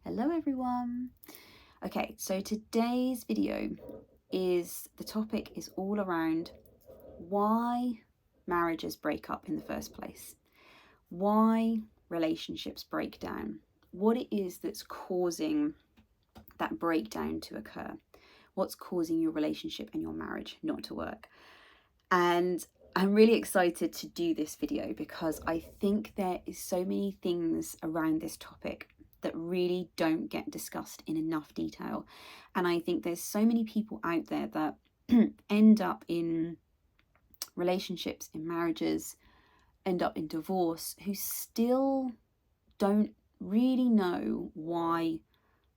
Hello everyone. Okay, so today's video the topic is all around why marriages break up in the first place, why relationships break down, what it is that's causing that breakdown to occur, what's causing your relationship and your marriage not to work. And I'm really excited to do this video because I think there is so many things around this topic that really don't get discussed in enough detail. And I think there's so many people out there that end up in relationships, in marriages, end up in divorce, who still don't really know why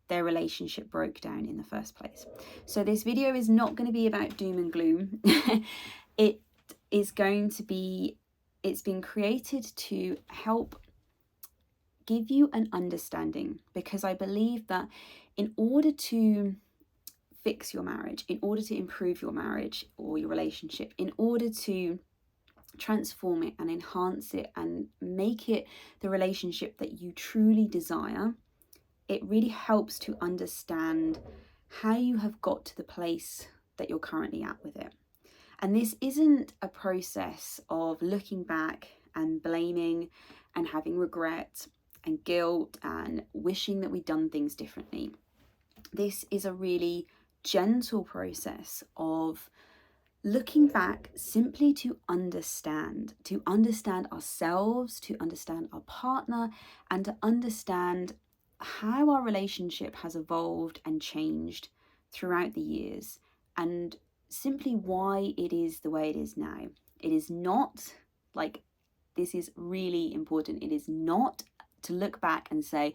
their relationship broke down in the first place. So this video is not going to be about doom and gloom. It is going to be, it's been created to help give you an understanding, because I believe that in order to fix your marriage, in order to improve your marriage or your relationship, in order to transform it and enhance it and make it the relationship that you truly desire, it really helps to understand how you have got to the place that you're currently at with it. And this isn't a process of looking back and blaming and having regret and guilt and wishing that we'd done things differently. This is a really gentle process of looking back simply to understand ourselves, to understand our partner, and to understand how our relationship has evolved and changed throughout the years, and simply why it is the way it is now. It is not, like, this is really important, it is not to look back and say,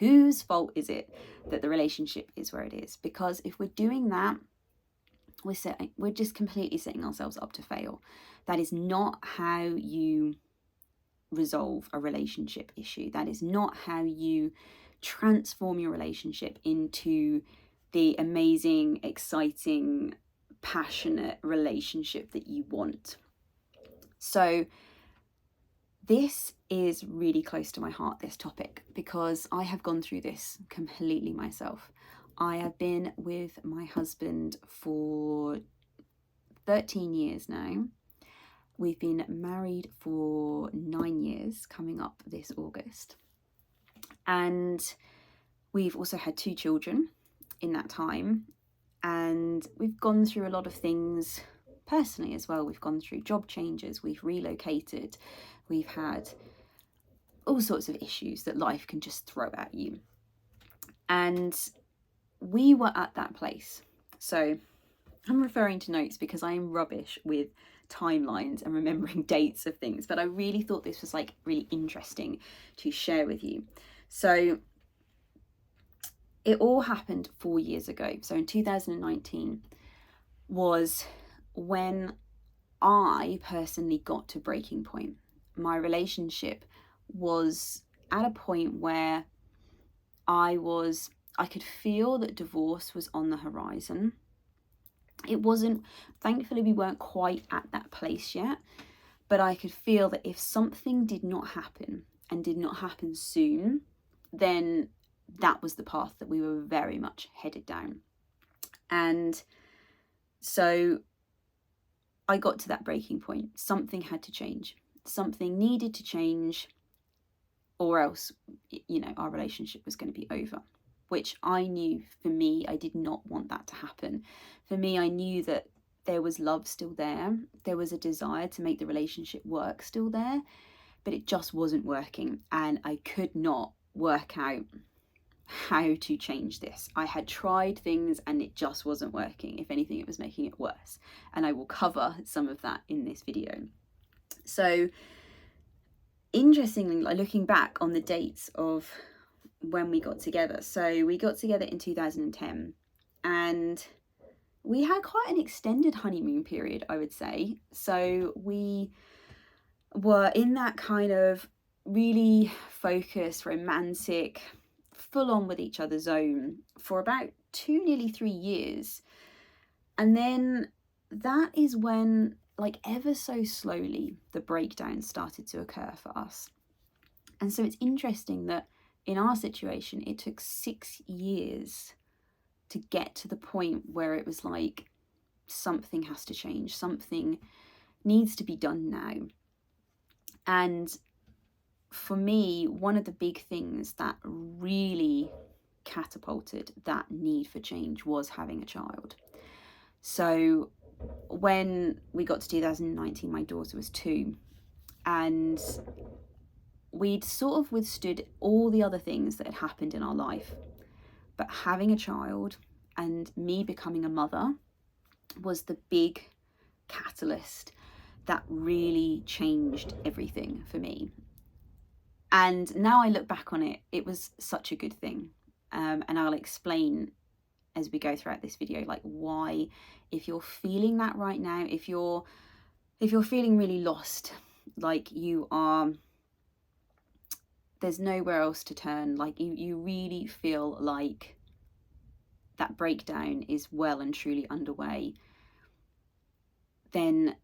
whose fault is it that the relationship is where it is? Because if we're doing that, we're just completely setting ourselves up to fail. That is not how you resolve a relationship issue. That is not how you transform your relationship into the amazing, exciting, passionate relationship that you want. So this is really close to my heart, this topic, because I have gone through this completely myself. I have been with my husband for 13 years now. We've been married for 9 years, coming up this August. And we've also had 2 children in that time. And we've gone through a lot of things personally as well. We've gone through job changes, we've relocated, we've had all sorts of issues that life can just throw at you. And we were at that place. So I'm referring to notes because I'm rubbish with timelines and remembering dates of things, but I really thought this was like really interesting to share with you. So it all happened 4 years ago. So in 2019 was when I personally got to breaking point. My relationship was at a point where I could feel that divorce was on the horizon. It wasn't, thankfully we weren't quite at that place yet, but I could feel that if something did not happen and did not happen soon, then that was the path that we were very much headed down. And so I got to that breaking point. Something had to change. Something needed to change, or else, our relationship was going to be over, which I knew for me, I did not want that to happen. For me, I knew that there was love still there. There was a desire to make the relationship work still there, but it just wasn't working. And I could not work out how to change this. I had tried things and it just wasn't working. If anything, it was making it worse. And I will cover some of that in this video. So interestingly, looking back on the dates of when we got together. So we got together in 2010 and we had quite an extended honeymoon period, I would say. So we were in that kind of really focused, romantic, full on with each other zone for about 2, nearly 3 years. And then that is when, ever so slowly, the breakdown started to occur for us. And so it's interesting that in our situation, it took 6 years to get to the point where it was like, something has to change, something needs to be done now. And for me, one of the big things that really catapulted that need for change was having a child. So when we got to 2019, my daughter was 2, and we'd sort of withstood all the other things that had happened in our life, but having a child and me becoming a mother was the big catalyst that really changed everything for me. And now I look back on it, it was such a good thing. And I'll explain as we go throughout this video, like why, if you're feeling that right now, if you're feeling really lost, like there's nowhere else to turn, like you really feel like that breakdown is well and truly underway, then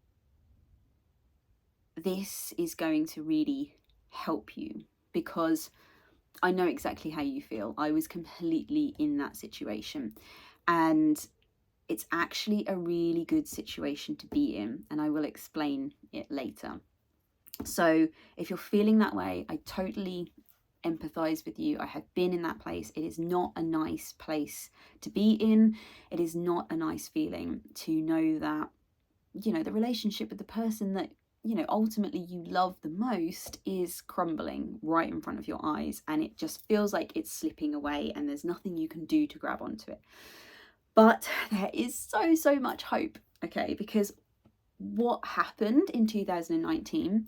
this is going to really help you, because I know exactly how you feel. I was completely in that situation, and it's actually a really good situation to be in, and I will explain it later. So if you're feeling that way, I totally empathize with you. I have been in that place. It is not a nice place to be in. It is not a nice feeling to know that, you know, the relationship with the person that, you know, ultimately you love the most is crumbling right in front of your eyes, and it just feels like it's slipping away and there's nothing you can do to grab onto it. But there is so much hope, okay? Because what happened in 2019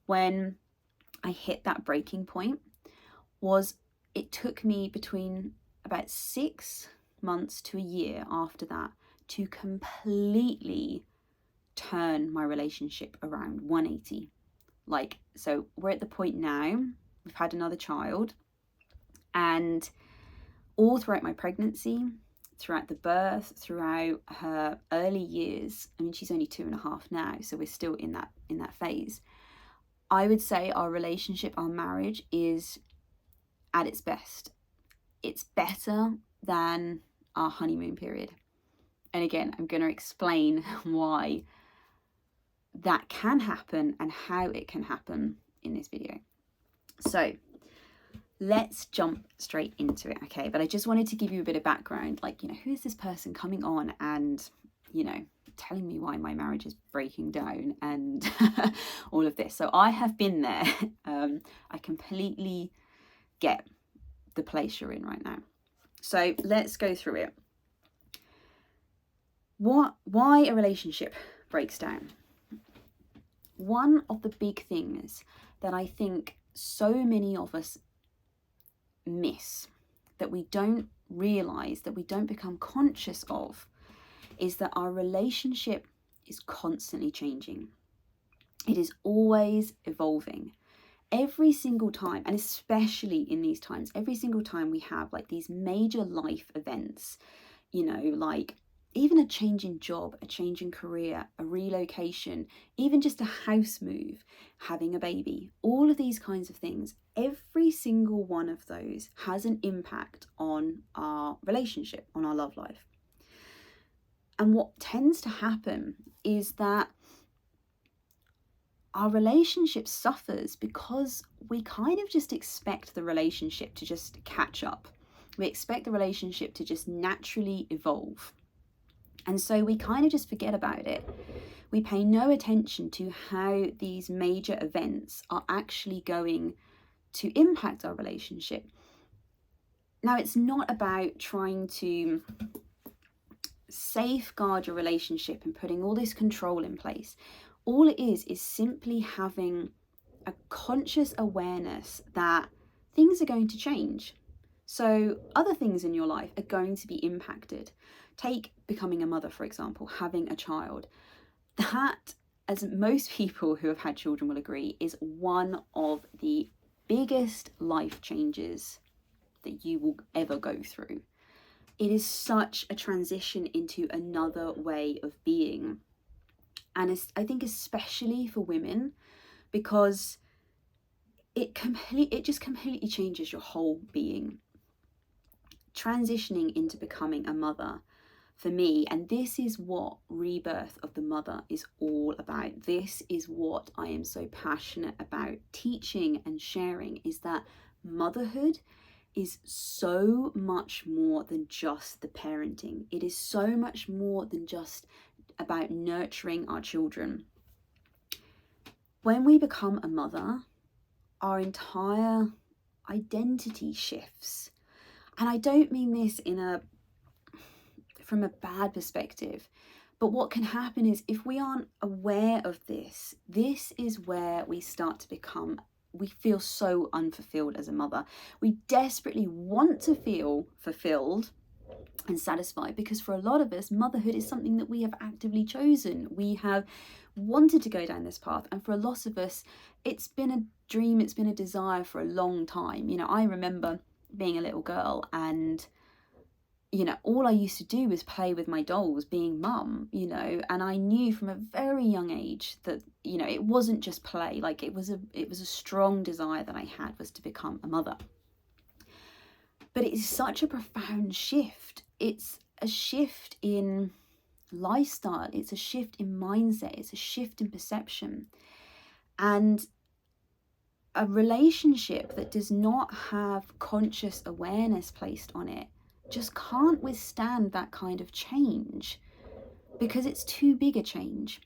when I hit that breaking point was, it took me between about 6 months to a year after that to completely turn my relationship around 180. Like, so we're at the point now, we've had another child, and all throughout my pregnancy, throughout the birth, throughout her early years, I mean, she's only 2.5 now, so we're still in that phase. I would say our relationship, our marriage is at its best. It's better than our honeymoon period. And again, I'm going to explain why that can happen and how it can happen in this video. So let's jump straight into it, okay? But I just wanted to give you a bit of background, like, you know, who is this person coming on and, you know, telling me why my marriage is breaking down and all of this. So I have been there. I completely get the place you're in right now. So let's go through it. Why a relationship breaks down? One of the big things that I think so many of us miss, that we don't realize, that we don't become conscious of, is that our relationship is constantly changing. It is always evolving. Every single time, and especially in these times, every single time we have like these major life events, you know, like even a change in job, a change in career, a relocation, even just a house move, having a baby, all of these kinds of things, every single one of those has an impact on our relationship, on our love life. And what tends to happen is that our relationship suffers because we kind of just expect the relationship to just catch up. We expect the relationship to just naturally evolve. And so we kind of just forget about it. We pay no attention to how these major events are actually going to impact our relationship. Now, it's not about trying to safeguard your relationship and putting all this control in place. All it is simply having a conscious awareness that things are going to change. So other things in your life are going to be impacted. Take becoming a mother, for example, having a child. That, as most people who have had children will agree, is one of the biggest life changes that you will ever go through. It is such a transition into another way of being. And I think especially for women, because it just completely changes your whole being. Transitioning into becoming a mother for me, and this is what Rebirth of the Mother is all about. This is what I am so passionate about teaching and sharing, is that motherhood is so much more than just the parenting. It is so much more than just about nurturing our children. When we become a mother, our entire identity shifts. And I don't mean this from a bad perspective, but what can happen is, if we aren't aware of this, this is where we start to become, we feel so unfulfilled as a mother. We desperately want to feel fulfilled and satisfied, because for a lot of us, motherhood is something that we have actively chosen. We have wanted to go down this path, and for a lot of us, it's been a dream, it's been a desire for a long time. You know, I remember being a little girl, and you know, all I used to do was play with my dolls, being mum, you know, and I knew from a very young age that, you know, it wasn't just play. Like, it was a strong desire that I had, was to become a mother. But it is such a profound shift. It's a shift in lifestyle, it's a shift in mindset, it's a shift in perception. And a relationship that does not have conscious awareness placed on it just can't withstand that kind of change, because it's too big a change.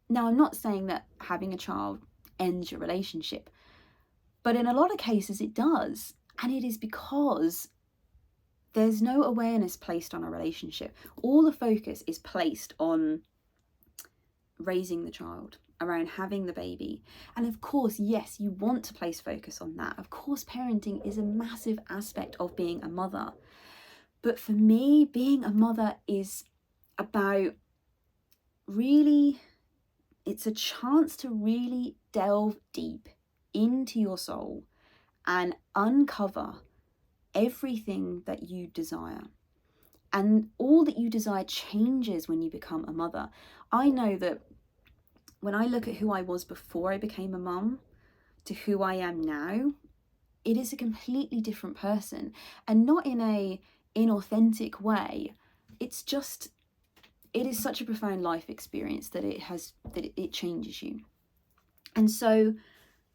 Now, I'm not saying that having a child ends your relationship, but in a lot of cases it does. And it is because there's no awareness placed on a relationship. All the focus is placed on raising the child, around having the baby. And of course, yes, you want to place focus on that. Of course, parenting is a massive aspect of being a mother. But for me, being a mother is about really, it's a chance to really delve deep into your soul and uncover everything that you desire. And all that you desire changes when you become a mother. I know that when I look at who I was before I became a mum to who I am now, it is a completely different person, and not in a inauthentic way. It's just, it is such a profound life experience that it changes you. And so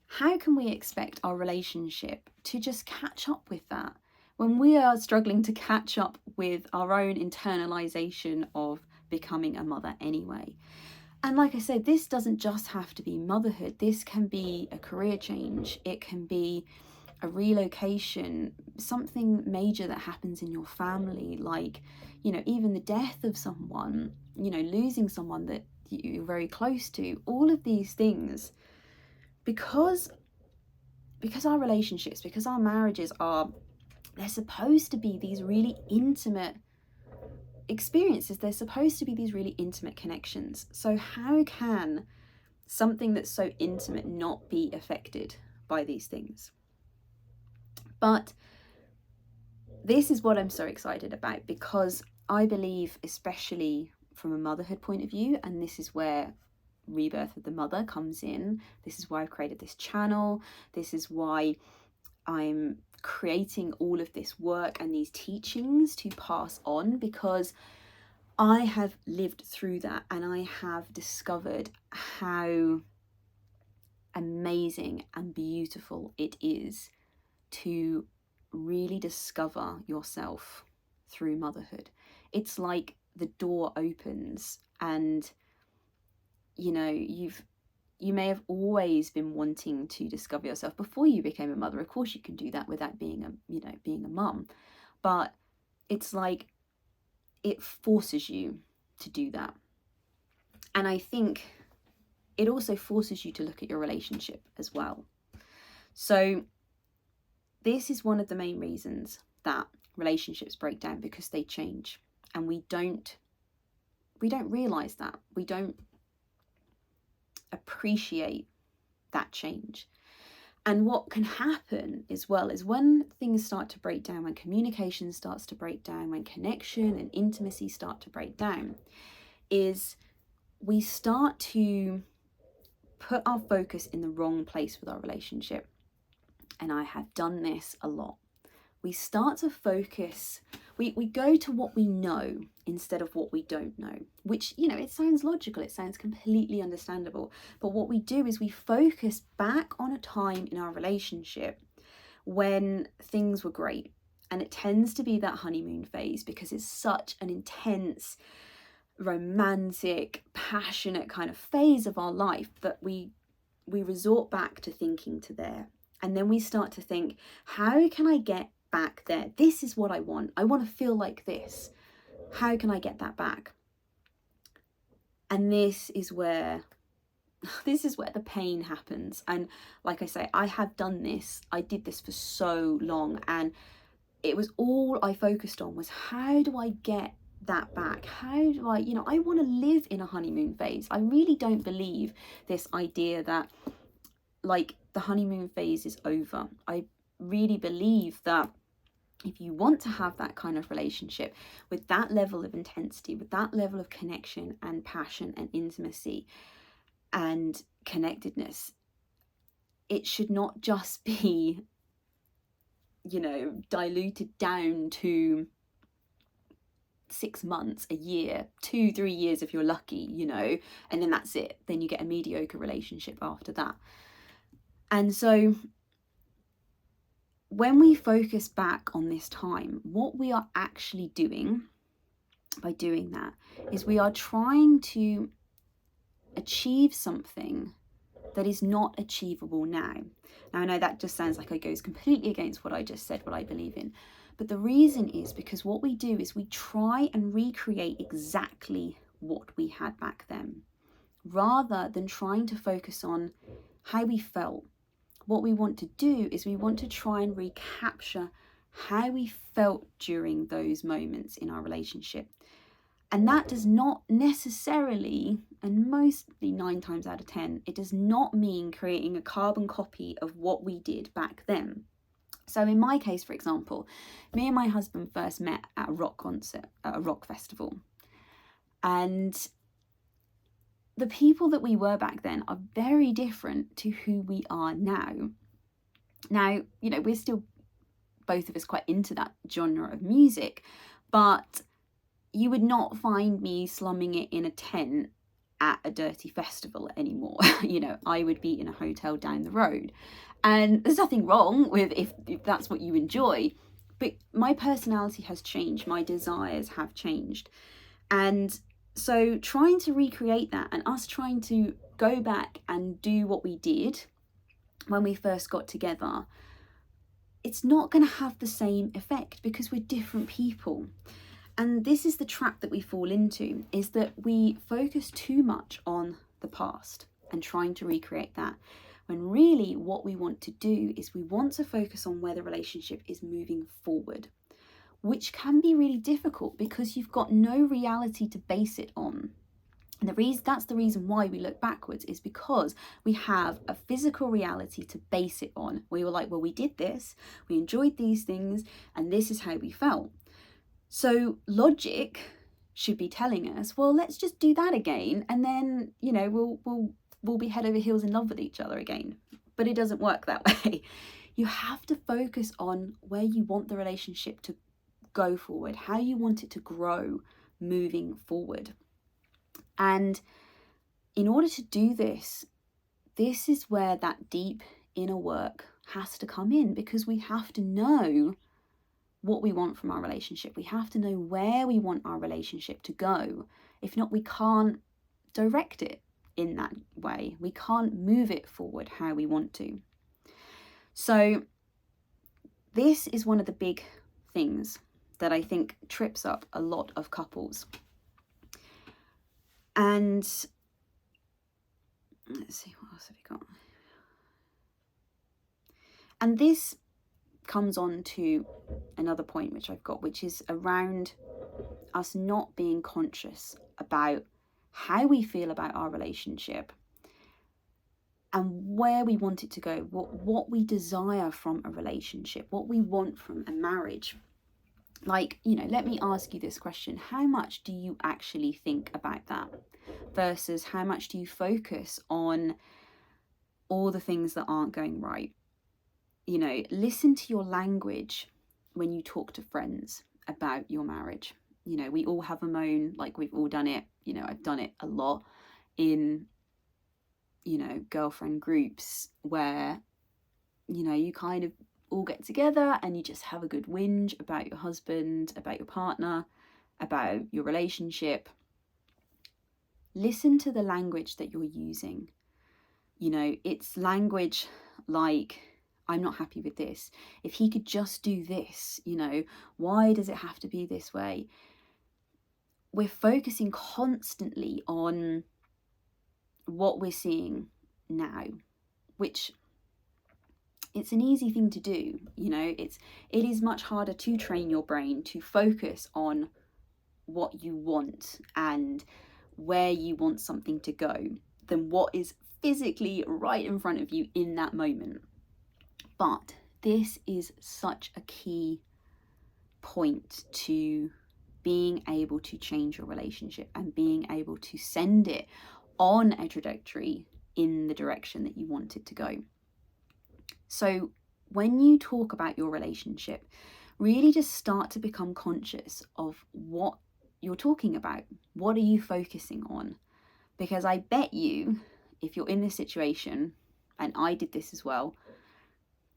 how can we expect our relationship to just catch up with that when we are struggling to catch up with our own internalization of becoming a mother anyway? And like I said, this doesn't just have to be motherhood. This can be a career change. It can be a relocation, something major that happens in your family, like, you know, even the death of someone, you know, losing someone that you're very close to. All of these things, because our relationships, because our marriages they're supposed to be these really intimate experiences. They're supposed to be these really intimate connections. So how can something that's so intimate not be affected by these things? But this is what I'm so excited about, because I believe, especially from a motherhood point of view, and this is where Rebirth of the Mother comes in. This is why I've created this channel. This is why I'm creating all of this work and these teachings to pass on, because I have lived through that, and I have discovered how amazing and beautiful it is to really discover yourself through motherhood. It's like the door opens, and you know, you may have always been wanting to discover yourself before you became a mother. Of course you can do that without being a mum, but it's like it forces you to do that. And I think it also forces you to look at your relationship as well. So this is one of the main reasons that relationships break down, because they change, and we don't realize that. We don't appreciate that change. And what can happen as well is, when things start to break down, when communication starts to break down, when connection and intimacy start to break down, is we start to put our focus in the wrong place with our relationship. and I have done this a lot, we start to focus, we go to what we know instead of what we don't know, which, you know, it sounds logical, it sounds completely understandable. But what we do is we focus back on a time in our relationship when things were great. And it tends to be that honeymoon phase because it's such an intense, romantic, passionate kind of phase of our life that we resort back to thinking to there. And then we start to think, how can I get back there? This is what I want. I want to feel like this. How can I get that back? And this is where the pain happens. And like I say, I have done this. I did this for so long, and it was all I focused on was, how do I get that back? How do I, I want to live in a honeymoon phase. I really don't believe this idea that like the honeymoon phase is over. I really believe that if you want to have that kind of relationship with that level of intensity, with that level of connection and passion and intimacy and connectedness, it should not just be, diluted down to 6 months, a year, 2-3 years if you're lucky, and then that's it. Then you get a mediocre relationship after that. And so when we focus back on this time, what we are actually doing by doing that is we are trying to achieve something that is not achievable now. Now, I know that just sounds like it goes completely against what I just said, what I believe in. But the reason is because what we do is we try and recreate exactly what we had back then, rather than trying to focus on how we felt. What we want to do is we want to try and recapture how we felt during those moments in our relationship. And that does not necessarily, and mostly 9 times out of 10, it does not mean creating a carbon copy of what we did back then. So in my case, for example, me and my husband first met at a rock concert, at a rock festival. And the people that we were back then are very different to who we are now. Now, we're still, both of us, quite into that genre of music, but you would not find me slumming it in a tent at a dirty festival anymore. I would be in a hotel down the road. And there's nothing wrong with if that's what you enjoy, but my personality has changed, my desires have changed. And so trying to recreate that, and us trying to go back and do what we did when we first got together, it's not going to have the same effect because we're different people. And this is the trap that we fall into, is that we focus too much on the past and trying to recreate that, when really what we want to do is we want to focus on where the relationship is moving forward, which can be really difficult because you've got no reality to base it on. And that's the reason why we look backwards, is because we have a physical reality to base it on. We were like, well, we did this, we enjoyed these things, and this is how we felt. So logic should be telling us, well, let's just do that again, and then, we'll be head over heels in love with each other again. But it doesn't work that way. You have to focus on where you want the relationship to go forward, how you want it to grow moving forward. And in order to do this, this is where that deep inner work has to come in, because we have to know what we want from our relationship. We have to know where we want our relationship to go. If not, we can't direct it in that way. We can't move it forward how we want to. So this is one of the big things that I think trips up a lot of couples. And let's see, what else have we got? And this comes on to another point which I've got, which is around us not being conscious about how we feel about our relationship and where we want it to go, what we desire from a relationship, what we want from a marriage. Like, let me ask you this question. How much do you actually think about that versus how much do you focus on all the things that aren't going right? listen to your language when you talk to friends about your marriage. We all have a moan, like we've all done it. I've done it a lot in, girlfriend groups where, you kind of all get together and you just have a good whinge about your husband, about your partner, about your relationship. Listen to the language that you're using. It's language like, I'm not happy with this. If he could just do this, why does it have to be this way? We're focusing constantly on what we're seeing now, which it's an easy thing to do. It is much harder to train your brain to focus on what you want and where you want something to go than what is physically right in front of you in that moment. But this is such a key point to being able to change your relationship and being able to send it on a trajectory in the direction that you want it to go. So when you talk about your relationship, really just start to become conscious of what you're talking about. What are you focusing on? Because I bet you, if you're in this situation, and I did this as well,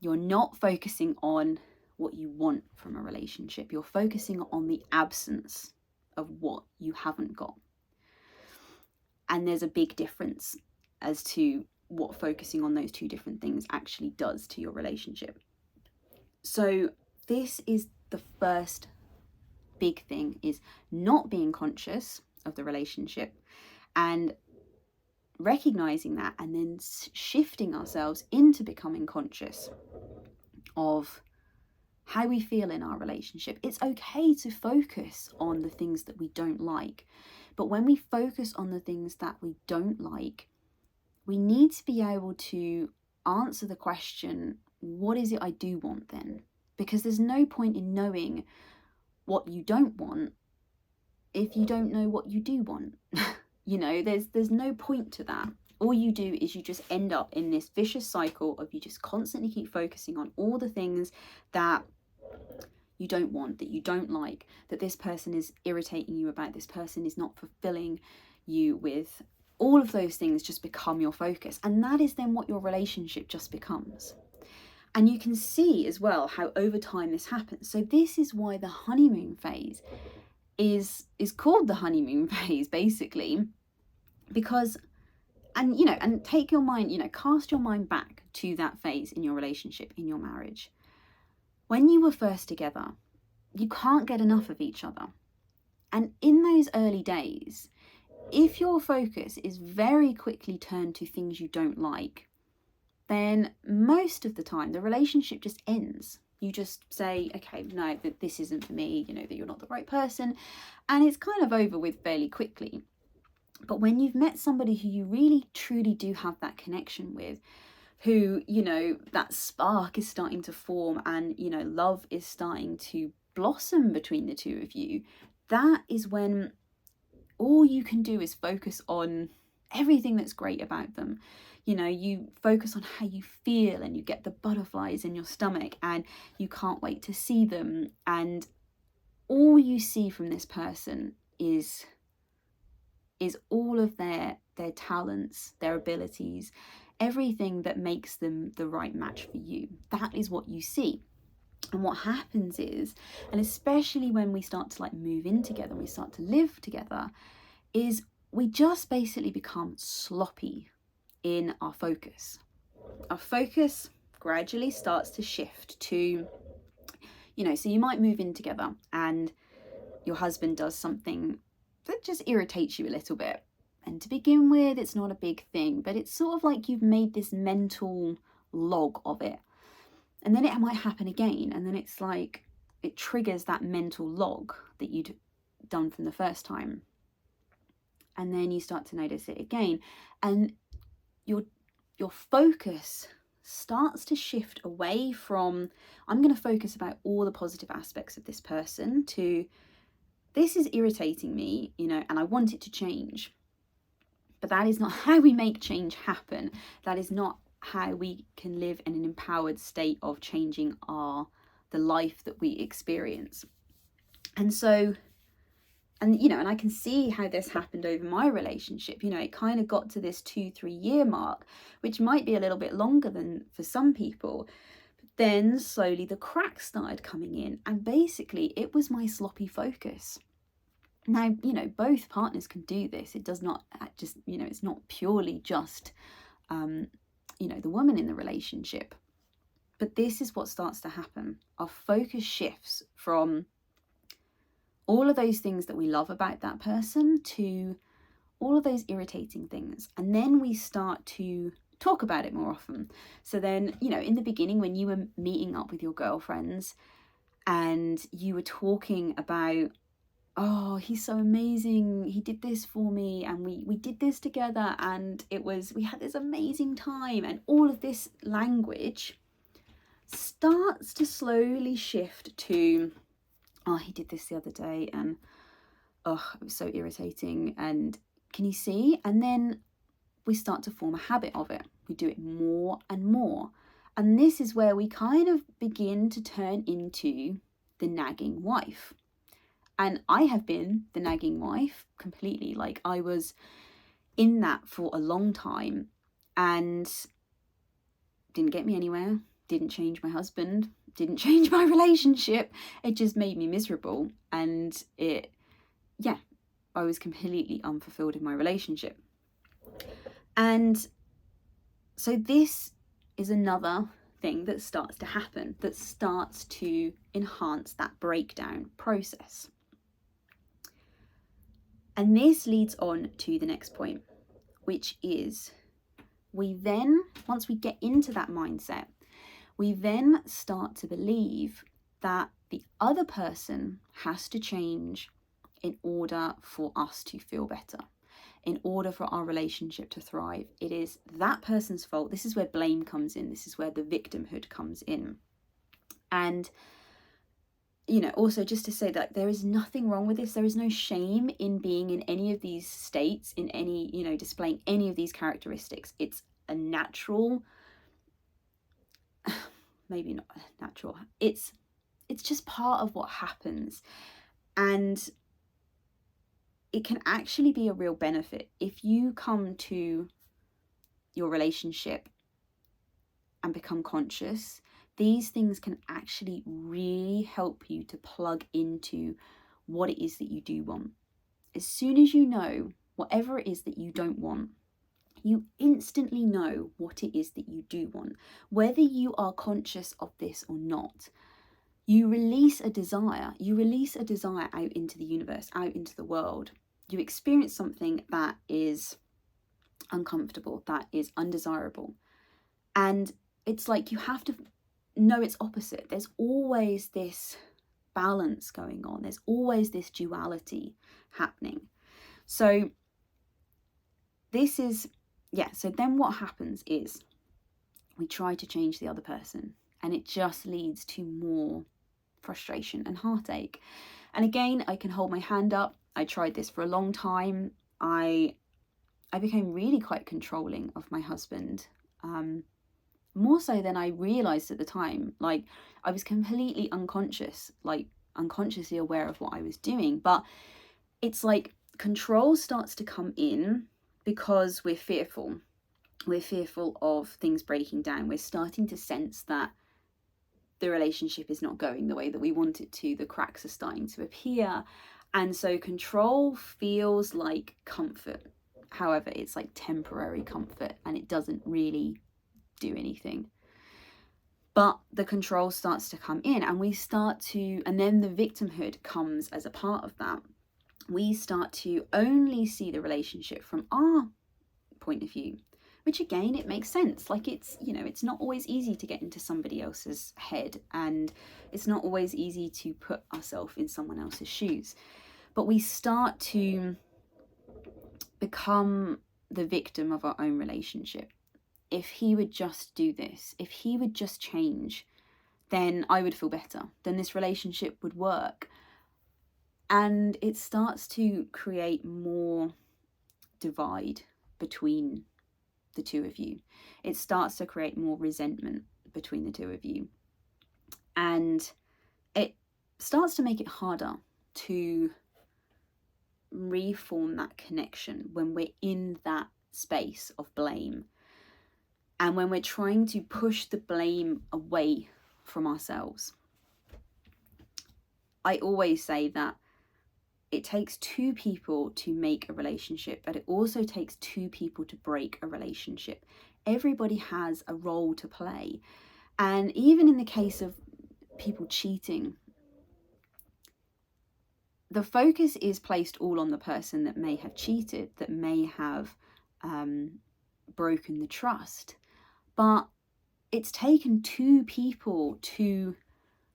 you're not focusing on what you want from a relationship. You're focusing on the absence of what you haven't got. And there's a big difference as to what focusing on those two different things actually does to your relationship. So this is the first big thing, is not being conscious of the relationship and recognizing that, and then shifting ourselves into becoming conscious of how we feel in our relationship. It's okay to focus on the things that we don't like, but when we focus on the things that we don't like, we need to be able to answer the question, what is it I do want then? Because there's no point in knowing what you don't want if you don't know what you do want. There's no point to that. All you do is you just end up in this vicious cycle of you just constantly keep focusing on all the things that you don't want, that you don't like, that this person is irritating you about, this person is not fulfilling you with. All of those things just become your focus, and that is then what your relationship just becomes. And you can see as well how over time this happens. So this is why the honeymoon phase is called the honeymoon phase, basically, because, and take your mind, cast your mind back to that phase in your relationship, in your marriage. When you were first together, you can't get enough of each other. And in those early days, if your focus is very quickly turned to things you don't like, then most of the time the relationship just ends. You just say, okay, no, that this isn't for me, that you're not the right person, and it's kind of over with fairly quickly. But when you've met somebody who you really truly do have that connection with, who, that spark is starting to form, and, love is starting to blossom between the two of you, that is when all you can do is focus on everything that's great about them. You focus on how you feel, and you get the butterflies in your stomach, and you can't wait to see them. And all you see from this person is all of their talents, their abilities, everything that makes them the right match for you. That is what you see. And what happens is, and especially when we start to move in together, we start to live together, is we just basically become sloppy in our focus. Our focus gradually starts to shift to, so you might move in together and your husband does something that just irritates you a little bit. And to begin with, it's not a big thing, but it's sort of like you've made this mental log of it. And then it might happen again, and then it's like it triggers that mental log that you'd done from the first time. And then you start to notice it again, and your focus starts to shift away from, I'm going to focus about all the positive aspects of this person, to, this is irritating me, and I want it to change. But that is not how we make change happen. That is not how we can live in an empowered state of changing the life that we experience. And so, and I can see how this happened over my relationship. It kind of got to this 2-3 year mark, which might be a little bit longer than for some people. But then slowly the cracks started coming in, and basically it was my sloppy focus. Now, both partners can do this. It does not just, it's not purely just, the woman in the relationship. But this is what starts to happen. Our focus shifts from all of those things that we love about that person to all of those irritating things. And then we start to talk about it more often. So then, in the beginning, when you were meeting up with your girlfriends and you were talking about, oh, he's so amazing, he did this for me, and we did this together, and we had this amazing time, and all of this language starts to slowly shift to, oh, he did this the other day, and oh, it was so irritating, and can you see? And then we start to form a habit of it. We do it more and more. And this is where we kind of begin to turn into the nagging wife. And I have been the nagging wife completely. Like, I was in that for a long time and didn't get me anywhere, didn't change my husband, didn't change my relationship. It just made me miserable. And I was completely unfulfilled in my relationship. And so this is another thing that starts to happen, that starts to enhance that breakdown process. And this leads on to the next point, which is we then, once we get into that mindset, we then start to believe that the other person has to change in order for us to feel better, in order for our relationship to thrive. It is that person's fault. This is where blame comes in. This is where the victimhood comes in. And also just to say that there is nothing wrong with this. There is no shame in being in any of these states, in any, displaying any of these characteristics. It's a natural, maybe not natural. It's just part of what happens. And it can actually be a real benefit if you come to your relationship and become conscious. These things can actually really help you to plug into what it is that you do want. As soon as you know whatever it is that you don't want, you instantly know what it is that you do want. Whether you are conscious of this or not, you release a desire. You release a desire out into the universe, out into the world. You experience something that is uncomfortable, that is undesirable. And it's like you have to know its opposite. There's always this balance going on. There's always this duality happening. So this is, so then what happens is we try to change the other person, and it just leads to more frustration and heartache. And again, I can hold my hand up. I tried this for a long time. I became really quite controlling of my husband. More so than I realised at the time. Like, I was completely unconsciously aware of what I was doing. But it's like control starts to come in because we're fearful. We're fearful of things breaking down. We're starting to sense that the relationship is not going the way that we want it to. The cracks are starting to appear. And so control feels like comfort. However, it's like temporary comfort, and it doesn't really do anything. But the control starts to come in, and and then the victimhood comes as a part of that. We start to only see the relationship from our point of view, which again, it makes sense. Like, it's not always easy to get into somebody else's head, and it's not always easy to put ourselves in someone else's shoes. But we start to become the victim of our own relationship. If he would just do this, if he would just change, then I would feel better. Then this relationship would work. And it starts to create more divide between the two of you. It starts to create more resentment between the two of you. And it starts to make it harder to reform that connection when we're in that space of blame. And when we're trying to push the blame away from ourselves. I always say that it takes two people to make a relationship, but it also takes two people to break a relationship. Everybody has a role to play. And even in the case of people cheating, the focus is placed all on the person that may have cheated, that may have broken the trust. But it's taken two people to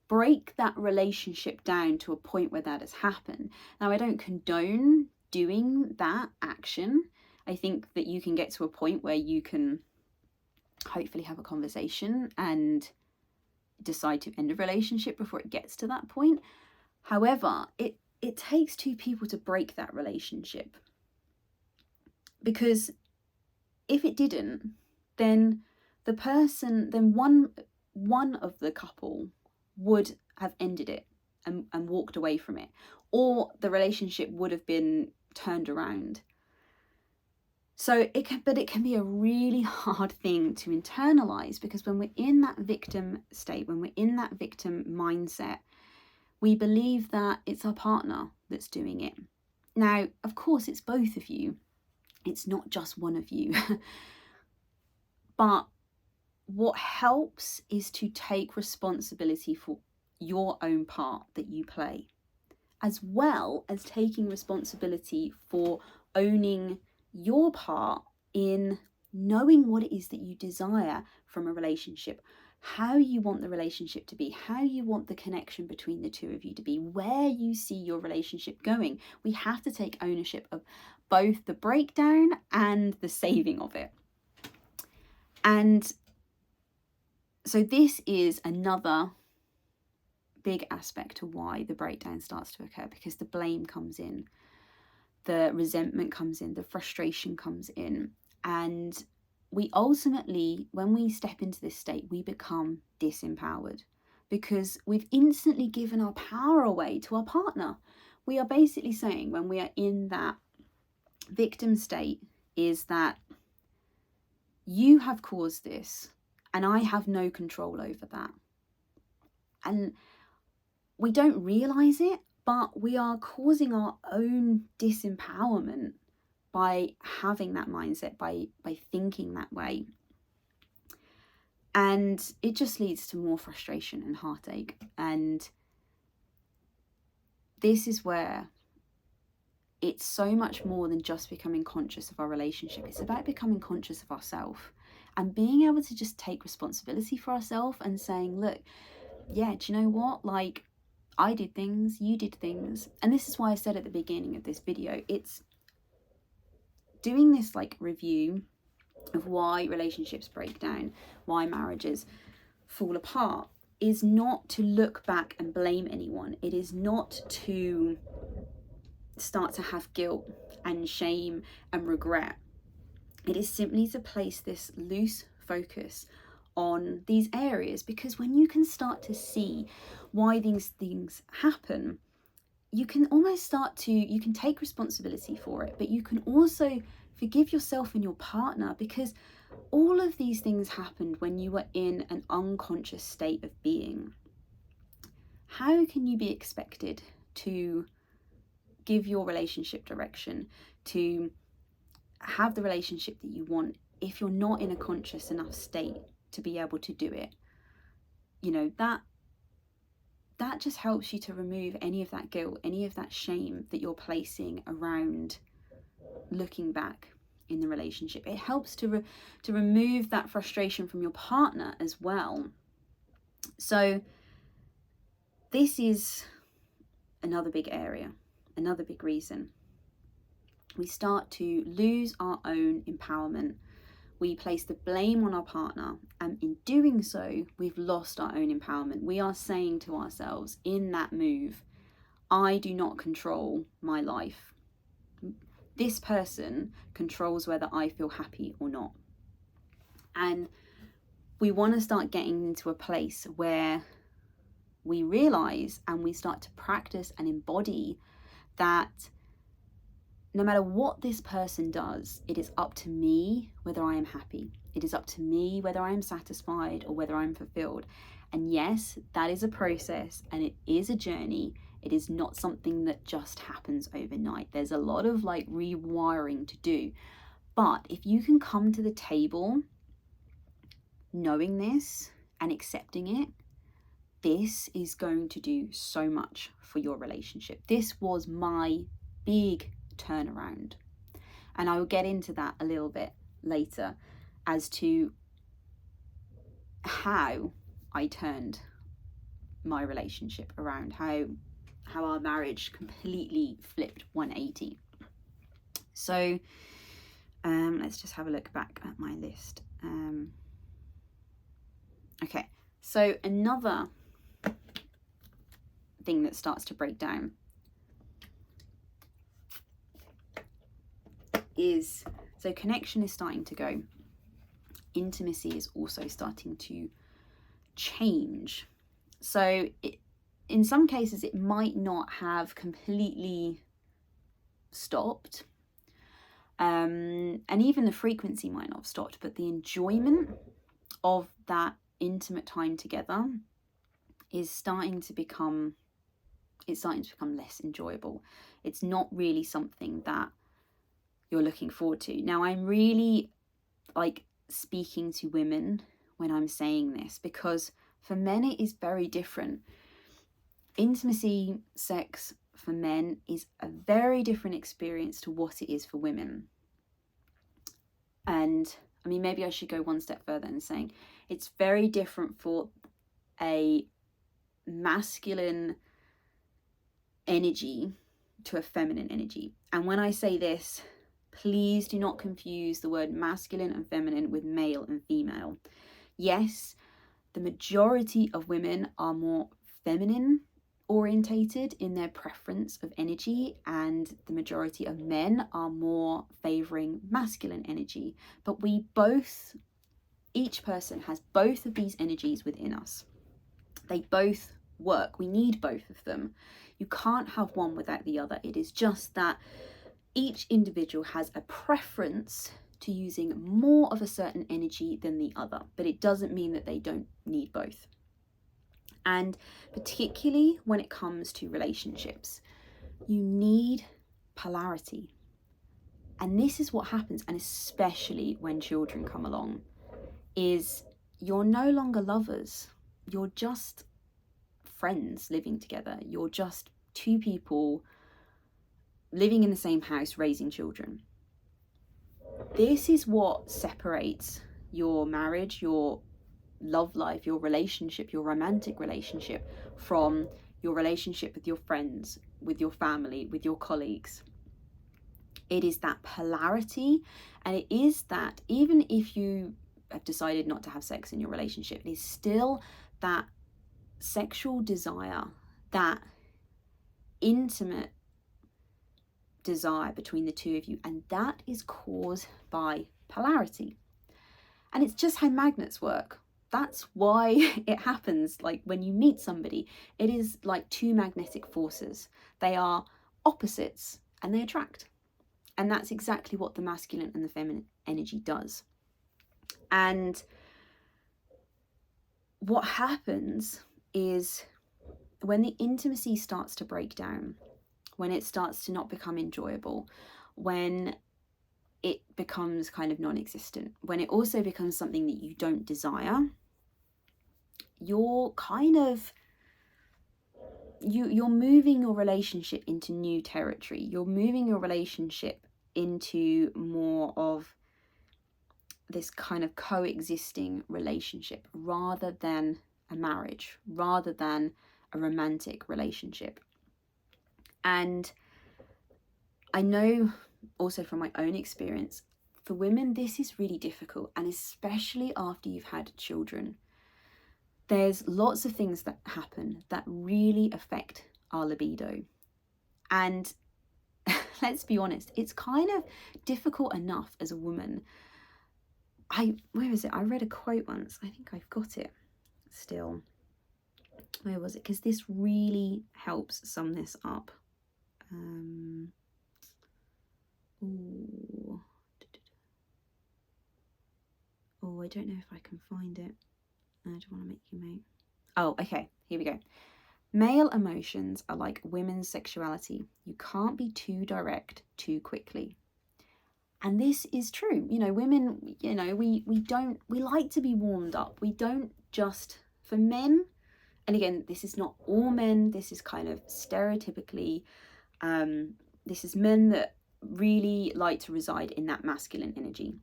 break that relationship down to a point where that has happened. Now, I don't condone doing that action. I think that you can get to a point where you can hopefully have a conversation and decide to end a relationship before it gets to that point. However, it takes two people to break that relationship. Because if it didn't, then one of the couple would have ended it and walked away from it, or the relationship would have been turned around. So it can be a really hard thing to internalize, because when we're in that victim state, when we're in that victim mindset, we believe that it's our partner that's doing it. Now, of course, it's both of you. It's not just one of you. But what helps is to take responsibility for your own part that you play, as well as taking responsibility for owning your part in knowing what it is that you desire from a relationship, how you want the relationship to be, how you want the connection between the two of you to be, where you see your relationship going. We have to take ownership of both the breakdown and the saving of it. And so this is another big aspect to why the breakdown starts to occur, because the blame comes in, the resentment comes in, the frustration comes in. And we ultimately, when we step into this state, we become disempowered, because we've instantly given our power away to our partner. We are basically saying, when we are in that victim state, is that you have caused this and I have no control over that. And we don't realize it, but we are causing our own disempowerment by having that mindset, by thinking that way. And it just leads to more frustration and heartache. And this is where it's so much more than just becoming conscious of our relationship. It's about becoming conscious of ourselves and being able to just take responsibility for ourselves and saying, look, yeah, do you know what? Like, I did things, you did things. And this is why I said at the beginning of this video, it's doing this like review of why relationships break down, why marriages fall apart, is not to look back and blame anyone. It is not to start to have guilt and shame and regret. It is simply to place this loose focus on these areas, because when you can start to see why these things happen, you can almost you can take responsibility for it, but you can also forgive yourself and your partner, because all of these things happened when you were in an unconscious state of being. How can you be expected to give your relationship direction, to have the relationship that you want, if you're not in a conscious enough state to be able to do it? You know, that just helps you to remove any of that guilt, any of that shame that you're placing around looking back in the relationship. It helps to remove that frustration from your partner as well. So this is another big area, another big reason. We start to lose our own empowerment. We place the blame on our partner, and in doing so, we've lost our own empowerment. We are saying to ourselves in that move, I do not control my life. This person controls whether I feel happy or not. And we want to start getting into a place where we realize and we start to practice and embody that no matter what this person does, it is up to me whether I am happy. It is up to me whether I am satisfied or whether I'm fulfilled. And yes, that is a process and it is a journey. It is not something that just happens overnight. There's a lot of like rewiring to do. But if you can come to the table knowing this and accepting it, this is going to do so much for your relationship. This was my big turnaround. And I will get into that a little bit later as to how I turned my relationship around, how our marriage completely flipped 180. So let's just have a look back at my list. Okay, so another thing that starts to break down is, so connection is starting to go. Intimacy is also starting to change. So in some cases, it might not have completely stopped. And even the frequency might not have stopped, but the enjoyment of that intimate time together is starting to become less enjoyable. It's not really something that you're looking forward to. Now, I'm really like speaking to women when I'm saying this, because for men it is very different. Intimacy, sex for men is a very different experience to what it is for women. And I mean, maybe I should go one step further and saying it's very different for a masculine energy to a feminine energy. And when I say this, please do not confuse the word masculine and feminine with male and female. Yes, the majority of women are more feminine orientated in their preference of energy, and the majority of men are more favoring masculine energy. But each person has both of these energies within us. They both work. We need both of them. You can't have one without the other. It is just that each individual has a preference to using more of a certain energy than the other, but it doesn't mean that they don't need both. And particularly when it comes to relationships, you need polarity. And this is what happens, and especially when children come along, is you're no longer lovers. You're just friends living together. You're just two people living in the same house, raising children. This is what separates your marriage, your love life, your relationship, your romantic relationship from your relationship with your friends, with your family, with your colleagues. It is that polarity, and it is that even if you have decided not to have sex in your relationship, it is still that sexual desire, that intimate desire between the two of you, and that is caused by polarity. And it's just how magnets work. That's why it happens. Like when you meet somebody, it is like two magnetic forces. They are opposites and they attract. And that's exactly what the masculine and the feminine energy does. And what happens is when the intimacy starts to break down, when it starts to not become enjoyable, when it becomes kind of non-existent, when it also becomes something that you don't desire, you're kind of you're moving your relationship into new territory. You're moving your relationship into more of this kind of coexisting relationship rather than a marriage, rather than a romantic relationship. And I know also from my own experience, for women, this is really difficult, and especially after you've had children. There's lots of things that happen that really affect our libido. And let's be honest, it's kind of difficult enough as a woman where is it? I read a quote once. I think I've got it still. Where was it? Because this really helps sum this up. Oh, I don't know if I can find it. I don't want to make you mate. Oh, okay, here we go. Male emotions are like women's sexuality. You can't be too direct too quickly. And this is true. You know, women, you know, we like to be warmed up. We don't just, for men, and again, this is not all men, this is kind of stereotypically, this is men that really like to reside in that masculine energy.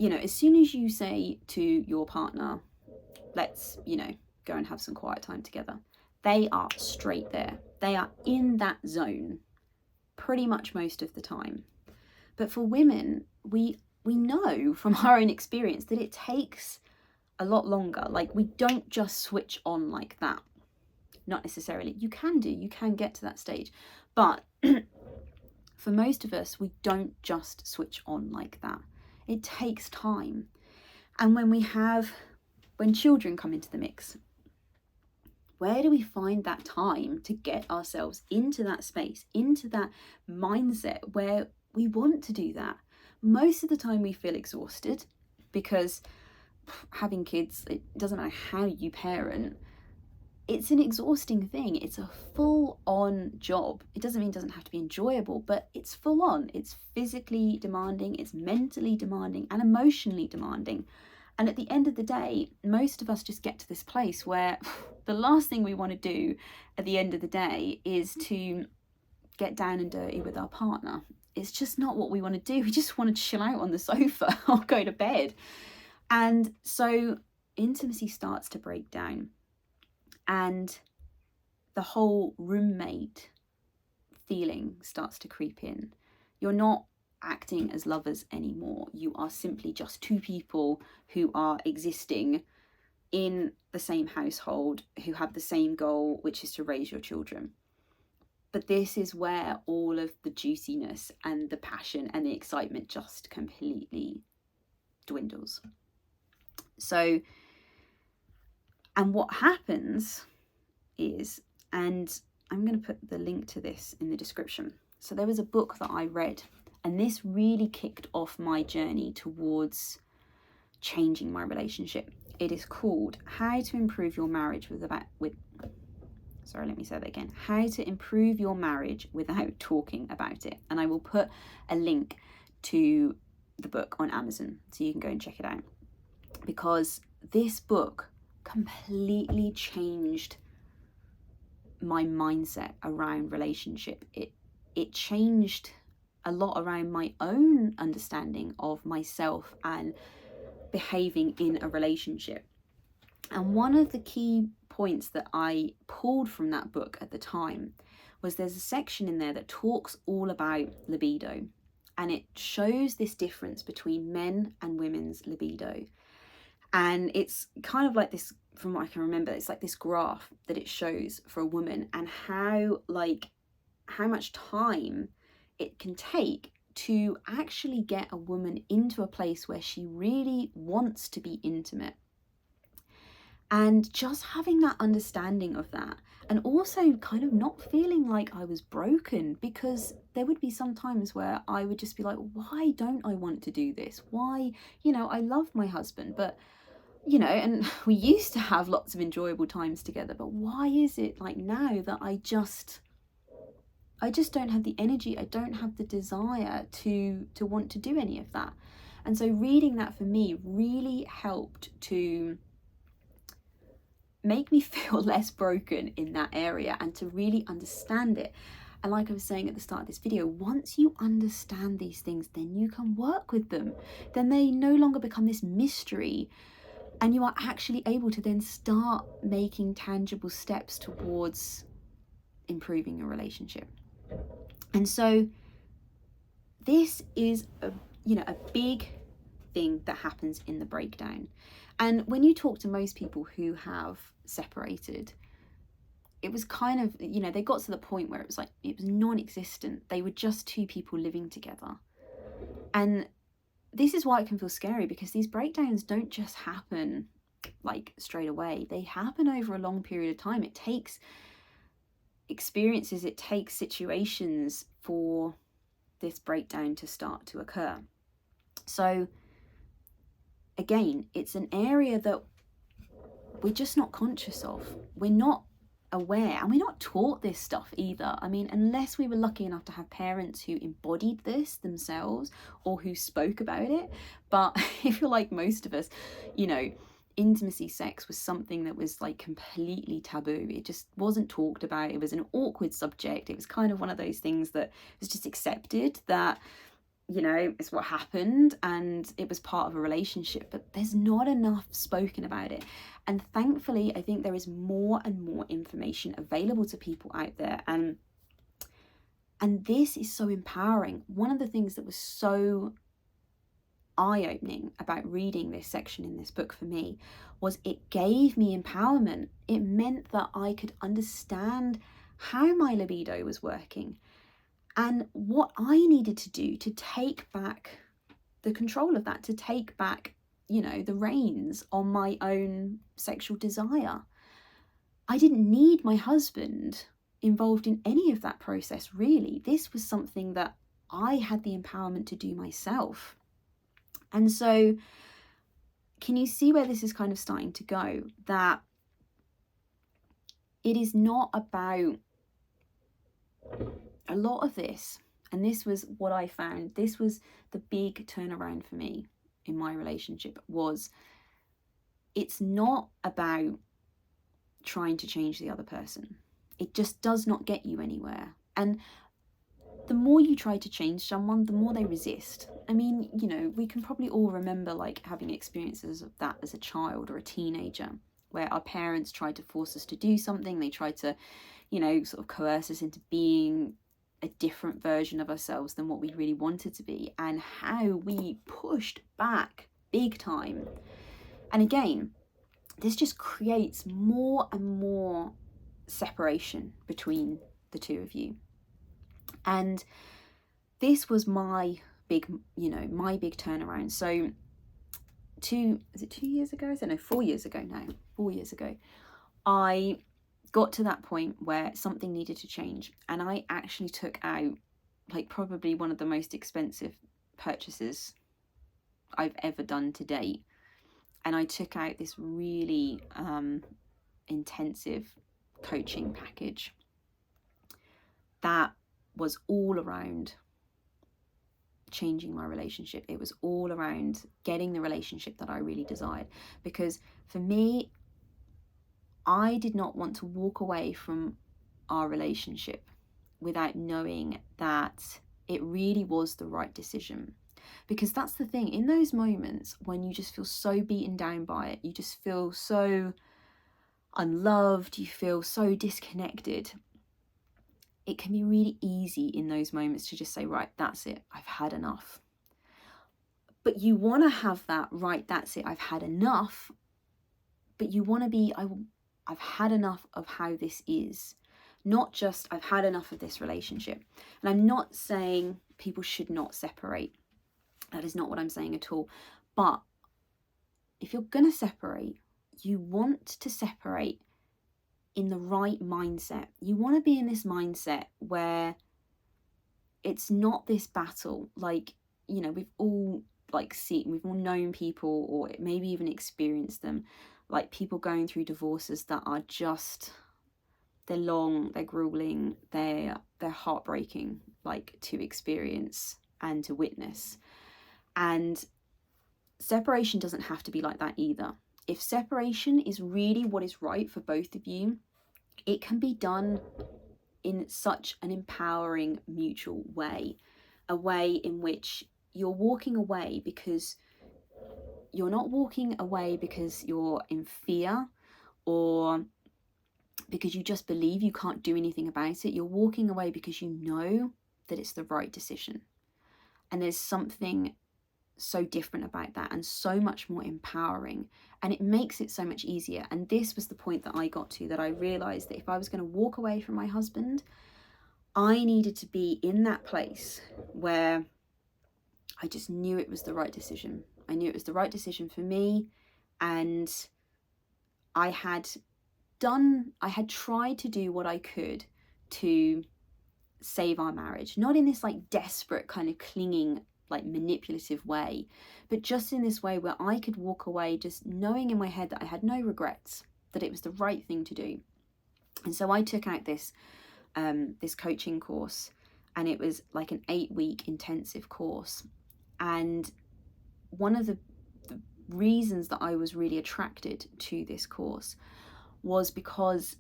You know, as soon as you say to your partner, let's, you know, go and have some quiet time together, they are straight there. They are in that zone pretty much most of the time. But for women, we know from our own experience that it takes a lot longer. Like, we don't just switch on like that. Not necessarily. You can get to that stage. But for most of us, we don't just switch on like that. It takes time. And when children come into the mix, where do we find that time to get ourselves into that space, into that mindset where we want to do that? Most of the time we feel exhausted because having kids, it doesn't matter how you parent, it's an exhausting thing. It's a full-on job. It doesn't mean it doesn't have to be enjoyable, but it's full on. It's physically demanding, it's mentally demanding, and emotionally demanding. And at the end of the day, most of us just get to this place where the last thing we want to do at the end of the day is to get down and dirty with our partner. It's just not what we want to do. We just want to chill out on the sofa or go to bed. And so intimacy starts to break down. And the whole roommate feeling starts to creep in. You're not acting as lovers anymore. You are simply just two people who are existing in the same household, who have the same goal, which is to raise your children. But this is where all of the juiciness and the passion and the excitement just completely dwindles. So, and what happens is, and I'm going to put the link to this in the description. So there was a book that I read, and this really kicked off my journey towards changing my relationship. It is called How to Improve Your Marriage How to Improve Your Marriage Without Talking About It. And I will put a link to the book on Amazon so you can go and check it out. Because this book completely changed my mindset around relationship. It changed a lot around my own understanding of myself and behaving in a relationship. And one of the key points that I pulled from that book at the time was there's a section in there that talks all about libido, and it shows this difference between men and women's libido. And it's kind of like this, from what I can remember, it's like this graph that it shows for a woman, and how much time it can take to actually get a woman into a place where she really wants to be intimate. And just having that understanding of that, and also kind of not feeling like I was broken, because there would be some times where I would just be like, why don't I want to do this? Why, I love my husband, but and we used to have lots of enjoyable times together, but why is it like now that I just don't have the energy, I don't have the desire to want to do any of that? And so reading that for me really helped to make me feel less broken in that area and to really understand it. And like I was saying at the start of this video, once you understand these things, then you can work with them. Then they no longer become this mystery, and you are actually able to then start making tangible steps towards improving your relationship. And so this is a big thing that happens in the breakdown. And when you talk to most people who have separated, it was kind of, they got to the point where it was non-existent. They were just two people living together. And this is why it can feel scary, because these breakdowns don't just happen like straight away. They happen over a long period of time. It takes experiences, it takes situations for this breakdown to start to occur. So again, it's an area that we're just not conscious of. We're not aware, and we're not taught this stuff either. I mean, unless we were lucky enough to have parents who embodied this themselves or who spoke about it. But if you're like most of us, you know, intimacy sex was something that was like completely taboo. It just wasn't talked about. It was an awkward subject. It was kind of one of those things that was just accepted, that, you know, it's what happened and it was part of a relationship, but there's not enough spoken about it. And thankfully, I think there is more and more information available to people out there, and this is so empowering. One of the things that was so eye-opening about reading this section in this book for me was it gave me empowerment. It meant that I could understand how my libido was working and what I needed to do to take back the control of that, to take back, you know, the reins on my own sexual desire. I didn't need my husband involved in any of that process, really. This was something that I had the empowerment to do myself. And so, can you see where this is kind of starting to go? That it is not about a lot of this, and this was what I found, this was the big turnaround for me in my relationship, was it's not about trying to change the other person. It just does not get you anywhere. And the more you try to change someone, the more they resist. I mean, you know, we can probably all remember like having experiences of that as a child or a teenager, where our parents tried to force us to do something. They tried to, you know, sort of coerce us into being a different version of ourselves than what we really wanted to be, and how we pushed back big time. And again, this just creates more and more separation between the two of you. And this was my big, you know, my big turnaround. So 2 years ago? I don't know, 4 years ago now. 4 years ago, I got to that point where something needed to change, and I actually took out like probably one of the most expensive purchases I've ever done to date. And I took out this really intensive coaching package that was all around changing my relationship. It was all around getting the relationship that I really desired. Because for me, I did not want to walk away from our relationship without knowing that it really was the right decision. Because that's the thing, in those moments when you just feel so beaten down by it, you just feel so unloved, you feel so disconnected, it can be really easy in those moments to just say, right, that's it, I've had enough. But you want to have that, right, that's it, I've had enough, but you want to be, I've had enough of how this is, not just I've had enough of this relationship. And I'm not saying people should not separate. That is not what I'm saying at all. But if you're going to separate, you want to separate in the right mindset. You want to be in this mindset where it's not this battle. Like, you know, we've all known people, or maybe even experienced them, like people going through divorces that are just, they're long, they're grueling, they're heartbreaking, like to experience and to witness. And separation doesn't have to be like that either. If separation is really what is right for both of you, it can be done in such an empowering, mutual way, a way in which you're walking away because you're not walking away because you're in fear or because you just believe you can't do anything about it. You're walking away because you know that it's the right decision. And there's something so different about that, and so much more empowering, and it makes it so much easier. And this was the point that I got to, that I realized that if I was going to walk away from my husband, I needed to be in that place where I just knew it was the right decision. I knew it was the right decision for me, and I had tried to do what I could to save our marriage, not in this like desperate kind of clinging, like manipulative way, but just in this way where I could walk away just knowing in my head that I had no regrets, that it was the right thing to do. And so I took out this coaching course, and it was like an 8-week intensive course. And one of the reasons that I was really attracted to this course was because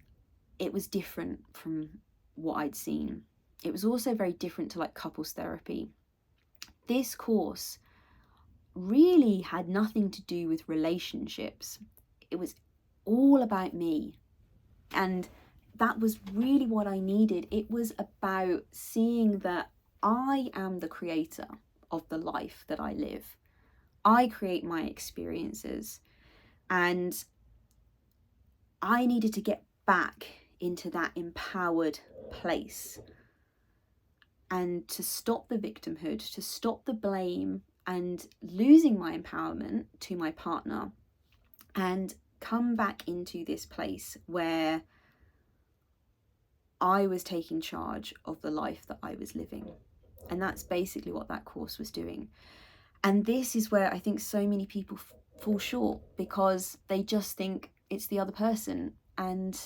it was different from what I'd seen. It was also very different to like couples therapy. This course really had nothing to do with relationships. It was all about me. And that was really what I needed. It was about seeing that I am the creator of the life that I live. I create my experiences, and I needed to get back into that empowered place and to stop the victimhood, to stop the blame and losing my empowerment to my partner, and come back into this place where I was taking charge of the life that I was living. And that's basically what that course was doing. And this is where I think so many people fall short, because they just think it's the other person. And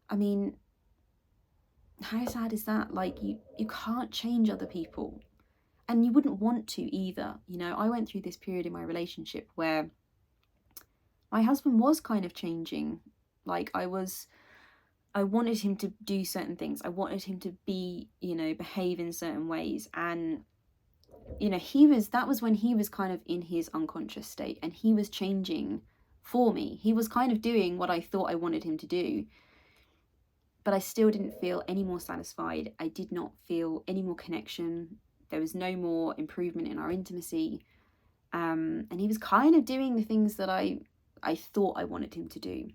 I mean, how sad is that? Like, you can't change other people, and you wouldn't want to either. You know, I went through this period in my relationship where my husband was kind of changing. Like, I wanted him to do certain things. I wanted him to be, you know, behave in certain ways. And, you know, that was when he was kind of in his unconscious state, and he was changing for me. He was kind of doing what I thought I wanted him to do, but I still didn't feel any more satisfied. I did not feel any more connection. There was no more improvement in our intimacy. And he was kind of doing the things that I thought I wanted him to do.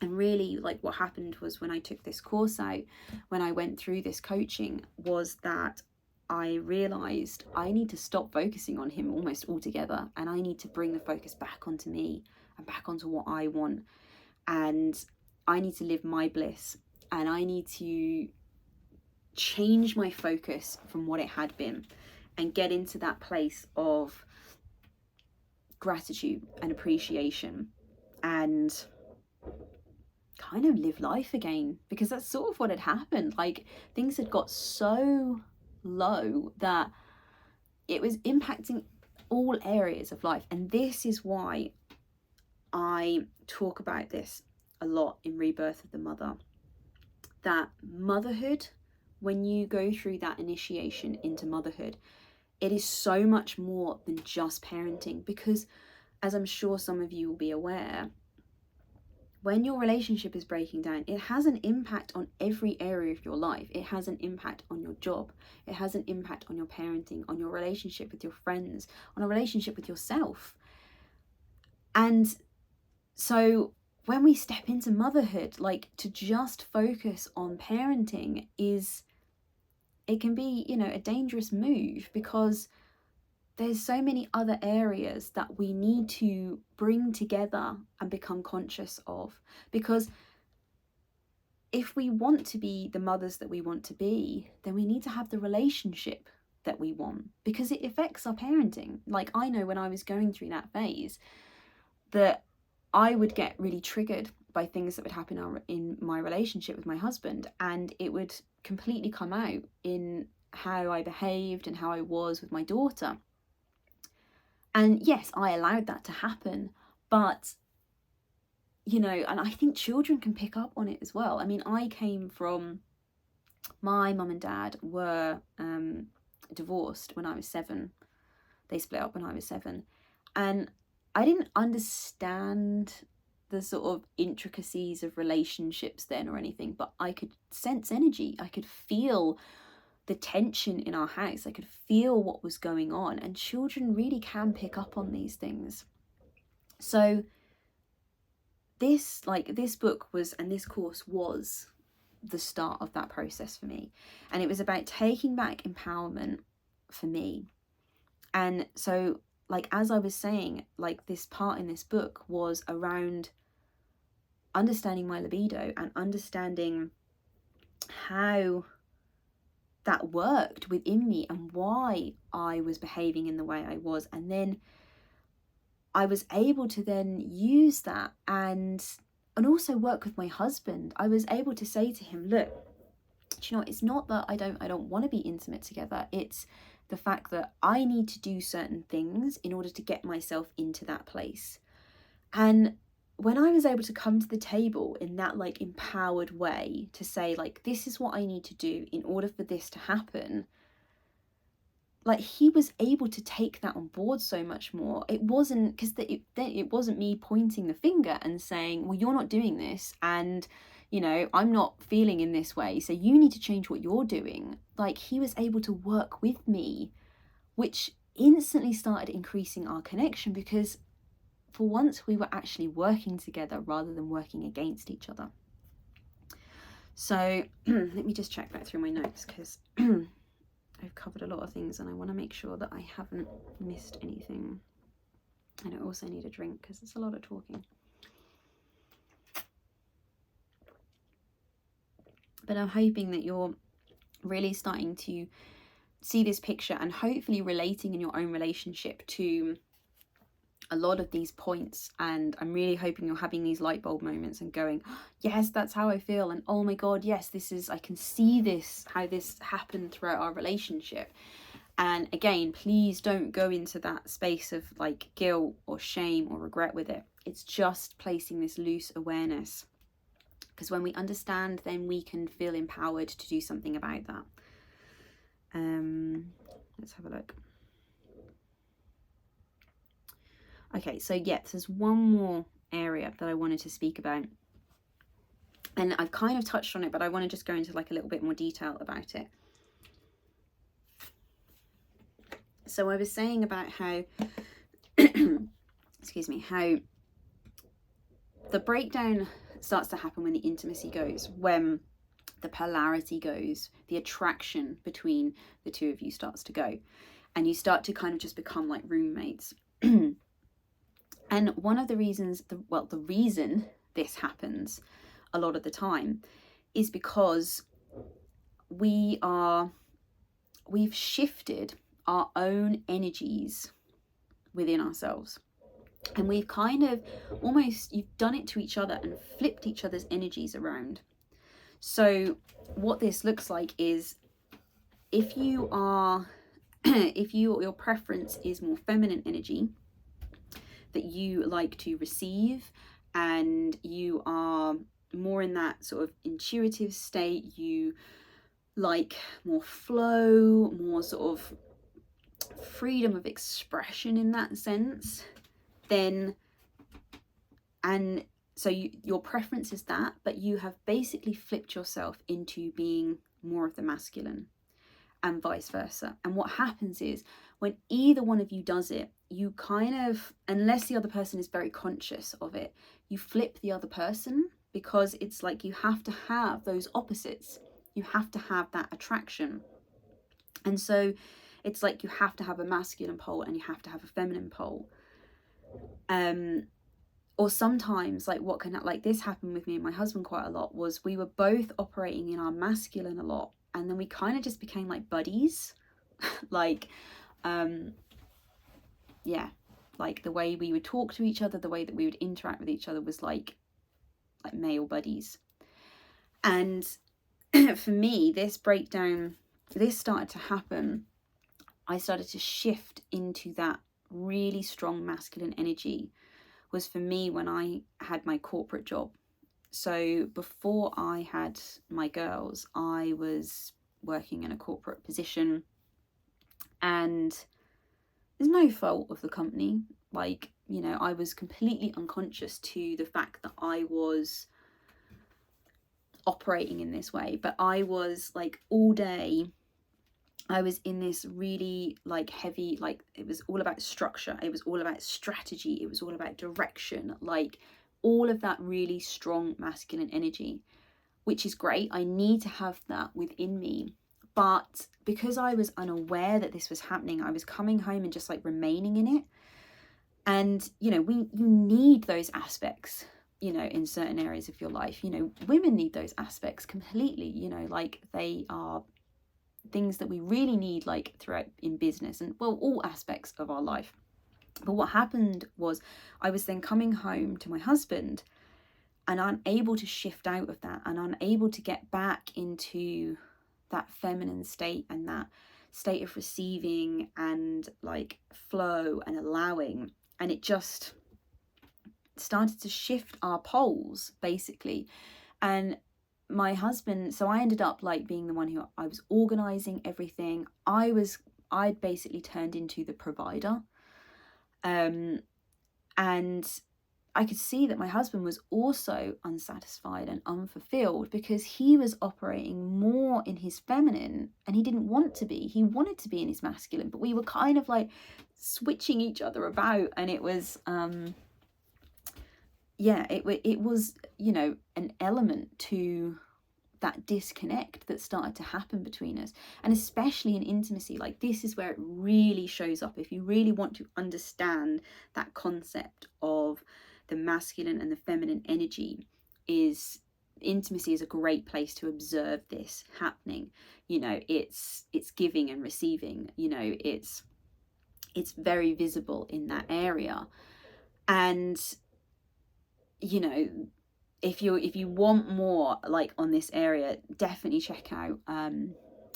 And really, like, what happened was, when I took this course out, when I went through this coaching, was that I realized I need to stop focusing on him almost altogether, and I need to bring the focus back onto me and back onto what I want. And I need to live my bliss, and I need to change my focus from what it had been and get into that place of gratitude and appreciation, and kind of live life again, because that's sort of what had happened. Like, things had got so low that it was impacting all areas of life. And this is why I talk about this a lot in Rebirth of the Mother, that motherhood, when you go through that initiation into motherhood, it is so much more than just parenting. Because, as I'm sure some of you will be aware, when your relationship is breaking down, it has an impact on every area of your life. It has an impact on your job. It has an impact on your parenting, on your relationship with your friends, on a relationship with yourself. And so when we step into motherhood, like, to just focus on parenting it can be, you know, a dangerous move, because there's so many other areas that we need to bring together and become conscious of. Because if we want to be the mothers that we want to be, then we need to have the relationship that we want, because it affects our parenting. Like, I know when I was going through that phase that I would get really triggered by things that would happen in my relationship with my husband, and it would completely come out in how I behaved and how I was with my daughter. And yes, I allowed that to happen, but, you know, and I think children can pick up on it as well. I mean, I came from, my mum and dad were divorced when I was 7. They split up when I was 7. And I didn't understand the sort of intricacies of relationships then or anything, but I could sense energy. I could feel the tension in our house. I could feel what was going on, and children really can pick up on these things. So this book was, and this course was, the start of that process for me. And it was about taking back empowerment for me, And so, like, as I was saying, like, this part in this book was around understanding my libido and understanding how that worked within me and why I was behaving in the way I was. And then I was able to then use that and also work with my husband. I was able to say to him, look, do you know what? It's not that I don't want to be intimate together. It's the fact that I need to do certain things in order to get myself into that place. And when I was able to come to the table in that like empowered way to say, like, this is what I need to do in order for this to happen, like, he was able to take that on board so much more. It wasn't because it wasn't me pointing the finger and saying, well, you're not doing this, and you know, I'm not feeling in this way, so you need to change what you're doing. Like, he was able to work with me, which instantly started increasing our connection, because for once we were actually working together rather than working against each other. So let me just check back through my notes, because I've covered a lot of things and I want to make sure that I haven't missed anything. And I also need a drink because it's a lot of talking. But I'm hoping that you're really starting to see this picture and hopefully relating in your own relationship to a lot of these points. And I'm really hoping you're having these light bulb moments and going, yes, that's how I feel. And oh my God, yes, I can see this, how this happened throughout our relationship. And again, please don't go into that space of like guilt or shame or regret with it. It's just placing this loose awareness. Because when we understand, then we can feel empowered to do something about that. Let's have a look. Okay, so yes, there's one more area that I wanted to speak about. And I've kind of touched on it, but I want to just go into like a little bit more detail about it. So I was saying about how, excuse me, how the breakdown starts to happen when the intimacy goes, when the polarity goes, the attraction between the two of you starts to go, and you start to kind of just become like roommates. And one of the reasons, the reason this happens a lot of the time is because we've shifted our own energies within ourselves. And we've kind of you've done it to each other and flipped each other's energies around. So what this looks like is, if you are, if your preference is more feminine energy, that you like to receive, and you are more in that sort of intuitive state, you like more flow, more sort of freedom of expression in that sense, then, and so your preference is that, but you have basically flipped yourself into being more of the masculine, and vice versa. And what happens is, when either one of you does it, you kind of, unless the other person is very conscious of it, you flip the other person, because it's like you have to have those opposites. You have to have that attraction. And so it's like you have to have a masculine pole and you have to have a feminine pole. Or sometimes, like, what can, like, this happened with me and my husband quite a lot, was we were both operating in our masculine a lot, and then we kind of just became like buddies. Like, yeah, like the way we would talk to each other, the way that we would interact with each other was like male buddies. And for me, this breakdown, this started to happen. I started to shift into that really strong masculine energy, was for me when I had my corporate job. So before I had my girls, I was working in a corporate position, and there's no fault of the company. Like, you know, I was completely unconscious to the fact that I was operating in this way, but I was like, all day I was in this really like heavy, like, it was all about structure, it was all about strategy, it was all about direction, like all of that really strong masculine energy, which is great. I need to have that within me, But because I was unaware that this was happening, I was coming home and just like remaining in it. And, you know, you need those aspects, you know, in certain areas of your life. You know, women need those aspects completely, you know, like they are things that we really need, like throughout in business and, well, all aspects of our life. But what happened was I was then coming home to my husband and unable to shift out of that and unable to get back into that feminine state and that state of receiving and like flow and allowing. And it just started to shift our poles basically. And my husband, so I ended up like being the one who I was organizing everything. I'd basically turned into the provider. And I could see that my husband was also unsatisfied and unfulfilled because he was operating more in his feminine and he didn't want to be. He wanted to be in his masculine, but we were kind of like switching each other about, and it was it was, you know, an element to that disconnect that started to happen between us. And especially in intimacy, like this is where it really shows up. If you really want to understand that concept of the masculine and the feminine energy, is intimacy is a great place to observe this happening. You know, it's giving and receiving, you know, it's very visible in that area. And you know, if you want more like on this area, definitely check out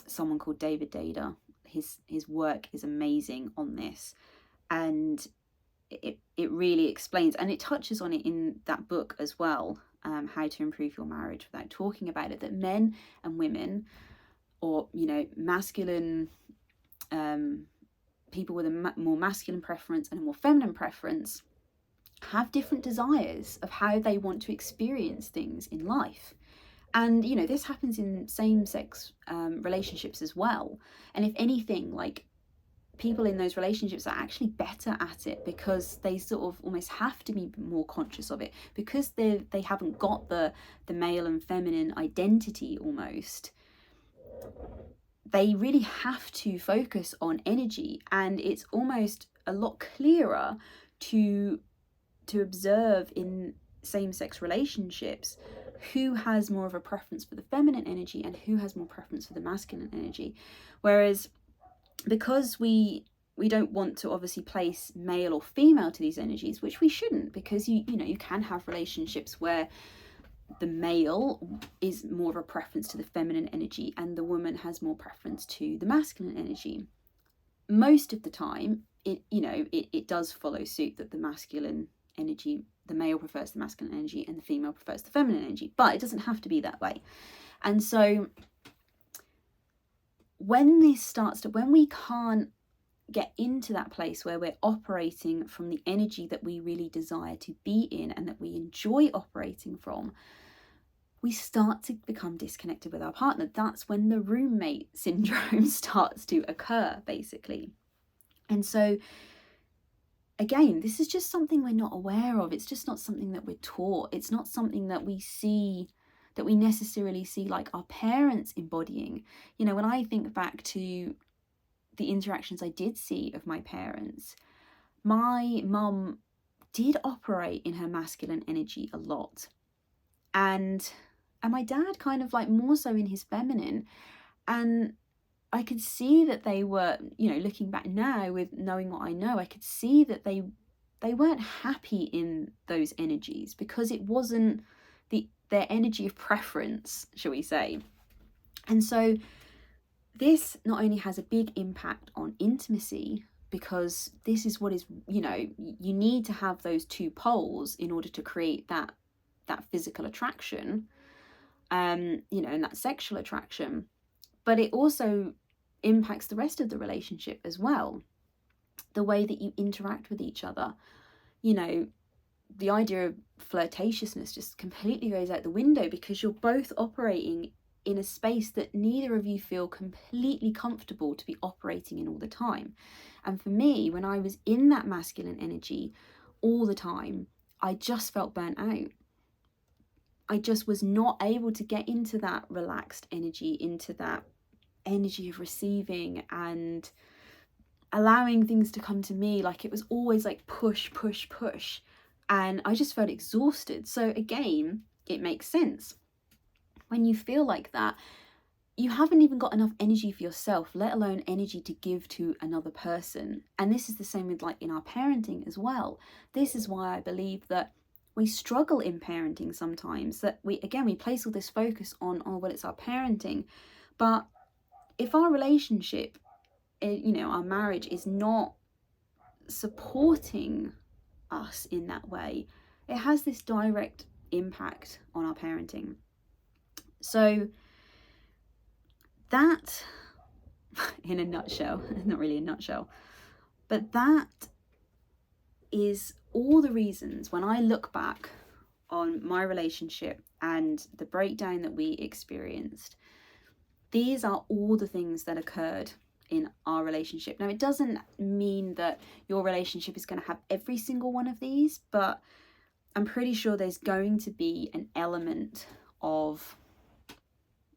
someone called David Dada. His work is amazing on this, and it really explains, and it touches on it in that book as well, How to Improve Your Marriage Without Talking About It, that men and women, or you know, masculine people with a more masculine preference and a more feminine preference, have different desires of how they want to experience things in life. And you know, this happens in same-sex relationships as well. And if anything, like people in those relationships are actually better at it because they sort of almost have to be more conscious of it, because they haven't got the male and feminine identity almost. They really have to focus on energy, and it's almost a lot clearer to observe in same-sex relationships who has more of a preference for the feminine energy and who has more preference for the masculine energy. Whereas because we don't want to obviously place male or female to these energies, which we shouldn't, because you know, you can have relationships where the male is more of a preference to the feminine energy and the woman has more preference to the masculine energy. Most of the time it does follow suit that the masculine energy, the male prefers the masculine energy and the female prefers the feminine energy, but it doesn't have to be that way. And so when we can't get into that place where we're operating from the energy that we really desire to be in and that we enjoy operating from, we start to become disconnected with our partner. That's when the roommate syndrome starts to occur, basically. And so again, this is just something we're not aware of. It's just not something that we're taught. It's not something that we see, that we necessarily see like our parents embodying. You know, when I think back to the interactions I did see of my parents, my mum did operate in her masculine energy a lot. And my dad kind of like more so in his feminine. And I could see that they were, you know, looking back now with knowing what I know, I could see that they weren't happy in those energies because it wasn't their energy of preference, shall we say. And so this not only has a big impact on intimacy, because this is what is, you know, you need to have those two poles in order to create that physical attraction, you know, and that sexual attraction. But it also impacts the rest of the relationship as well. The way that you interact with each other, you know, the idea of flirtatiousness just completely goes out the window because you're both operating in a space that neither of you feel completely comfortable to be operating in all the time. And for me, when I was in that masculine energy all the time, I just felt burnt out. I just was not able to get into that relaxed energy, into that energy of receiving and allowing things to come to me. Like it was always like push, push, push. And I just felt exhausted. So again, it makes sense. When you feel like that, you haven't even got enough energy for yourself, let alone energy to give to another person. And this is the same with like in our parenting as well. This is why I believe that we struggle in parenting sometimes, that we place all this focus on, oh, well, it's our parenting. But if our relationship, our marriage is not supporting us in that way, it has this direct impact on our parenting. So that, in a nutshell, not really a nutshell, but that is all the reasons when I look back on my relationship and the breakdown that we experienced. These are all the things that occurred in our relationship. Now, it doesn't mean that your relationship is going to have every single one of these, but I'm pretty sure there's going to be an element of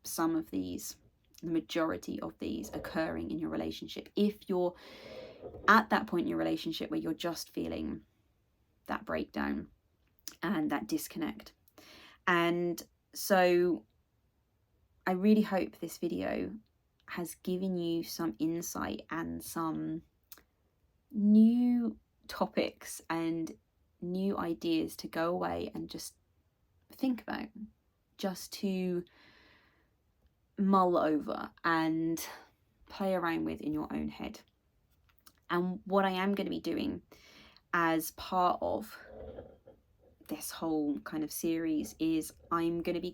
some of these, the majority of these occurring in your relationship, if you're at that point in your relationship where you're just feeling that breakdown and that disconnect. And so I really hope this video has given you some insight and some new topics and new ideas to go away and just think about, just to mull over and play around with in your own head. And what I am going to be doing as part of this whole kind of series is I'm going to be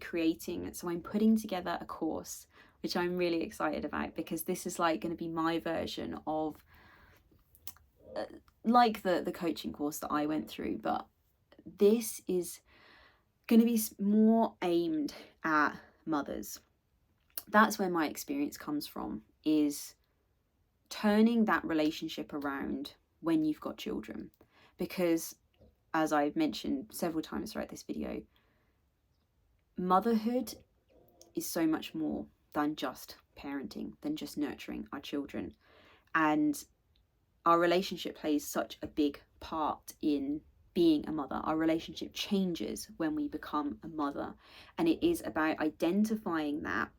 I'm putting together a course, which I'm really excited about, because this is like going to be my version of like the coaching course that I went through, but this is going to be more aimed at mothers. That's where my experience comes from, is turning that relationship around when you've got children. Because as I've mentioned several times throughout this video, motherhood is so much more than just parenting, than just nurturing our children. And our relationship plays such a big part in being a mother. Our relationship changes when we become a mother. And it is about identifying that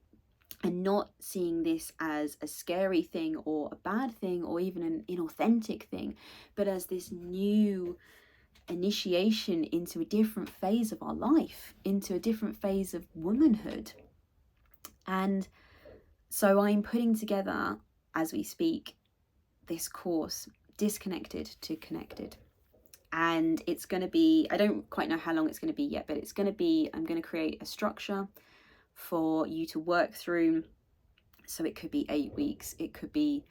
and not seeing this as a scary thing or a bad thing or even an inauthentic thing, but as this new initiation into a different phase of our life, into a different phase of womanhood. And so I'm putting together, as we speak, this course, Disconnected to Connected. And it's going to be, I don't quite know how long it's going to be yet, but it's going to be, I'm going to create a structure for you to work through. So it could be 8 weeks, it could be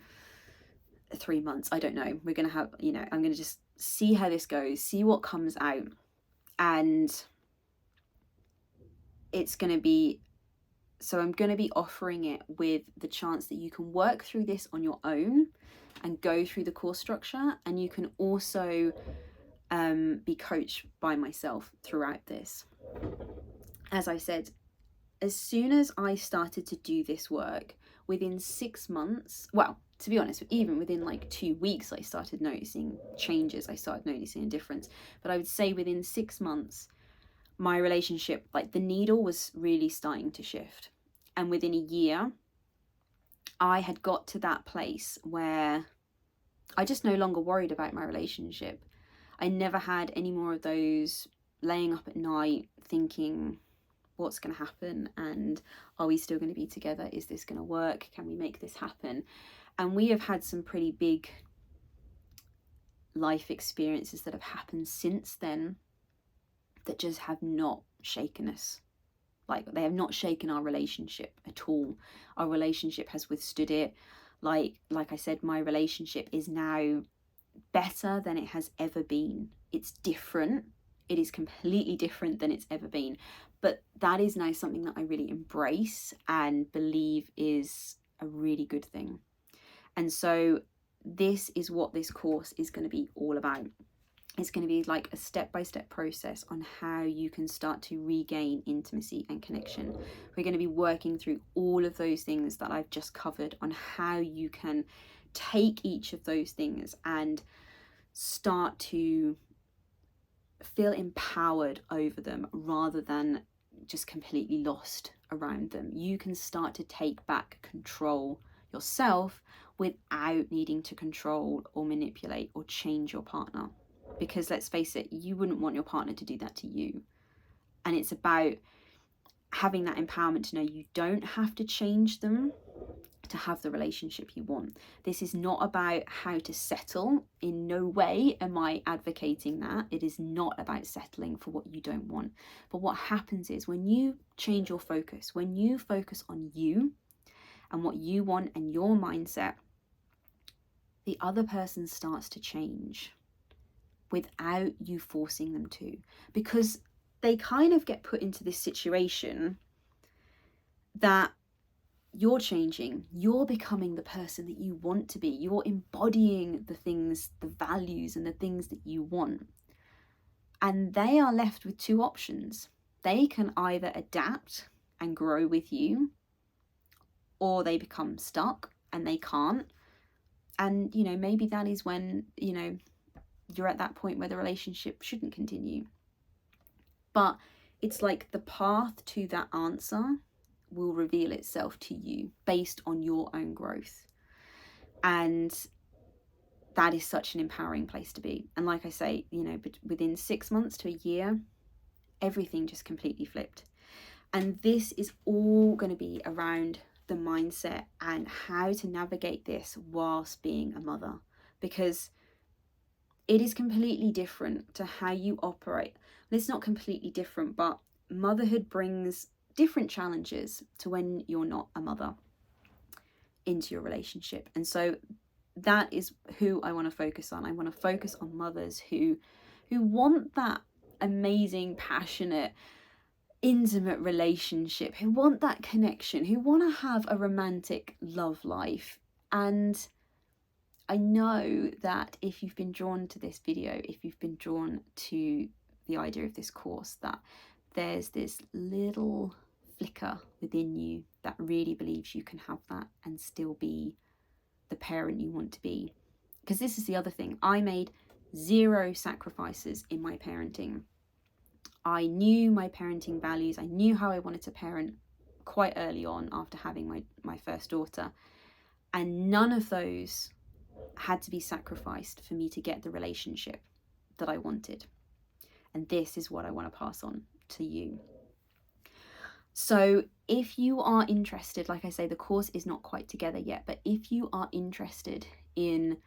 3 months, I don't know. We're going to have, I'm going to just see how this goes, see what comes out. And it's going to be, so I'm going to be offering it with the chance that you can work through this on your own and go through the course structure. And you can also be coached by myself throughout this. As I said, as soon as I started to do this work, within 6 months, well, to be honest, even within like 2 weeks, I started noticing changes. I started noticing a difference. But I would say within 6 months, my relationship, like the needle was really starting to shift. And within a year, I had got to that place where I just no longer worried about my relationship. I never had any more of those laying up at night thinking, what's going to happen, and are we still going to be together? Is this going to work? Can we make this happen? And we have had some pretty big life experiences that have happened since then that just have not shaken us. Like, they have not shaken our relationship at all. Our relationship has withstood it. Like I said, my relationship is now better than it has ever been. It's different. It is completely different than it's ever been. But that is now something that I really embrace and believe is a really good thing. And so this is what this course is going to be all about. It's going to be like a step-by-step process on how you can start to regain intimacy and connection. We're going to be working through all of those things that I've just covered on how you can take each of those things and start to feel empowered over them rather than just completely lost around them. You can start to take back control yourself without needing to control or manipulate or change your partner. Because let's face it, you wouldn't want your partner to do that to you. And it's about having that empowerment to know you don't have to change them to have the relationship you want. This is not about how to settle. In no way am I advocating that. It is not about settling for what you don't want. But what happens is when you change your focus, when you focus on you and what you want and your mindset, the other person starts to change without you forcing them to, because they kind of get put into this situation that you're changing, you're becoming the person that you want to be, you're embodying the things, the values and the things that you want. And they are left with two options. They can either adapt and grow with you, or they become stuck and they can't. And, you know, maybe that is when, you know, you're at that point where the relationship shouldn't continue. But it's like the path to that answer will reveal itself to you based on your own growth. And that is such an empowering place to be. And like I say, you know, within 6 months to a year, everything just completely flipped. And this is all going to be around the mindset and how to navigate this whilst being a mother, because it is completely different to how you operate. It's not completely different, but motherhood brings different challenges to when you're not a mother into your relationship. And so that is who I want to focus on. I want to focus on mothers who want that amazing, passionate, intimate relationship, who want that connection, who want to have a romantic love life. And I know that if you've been drawn to this video, if you've been drawn to the idea of this course, that there's this little flicker within you that really believes you can have that and still be the parent you want to be. Because this is the other thing. I made 0 sacrifices in my parenting. I knew my parenting values. I knew how I wanted to parent quite early on after having my first daughter. And none of those had to be sacrificed for me to get the relationship that I wanted. And this is what I want to pass on to you. So if you are interested, like I say, the course is not quite together yet, but if you are interested in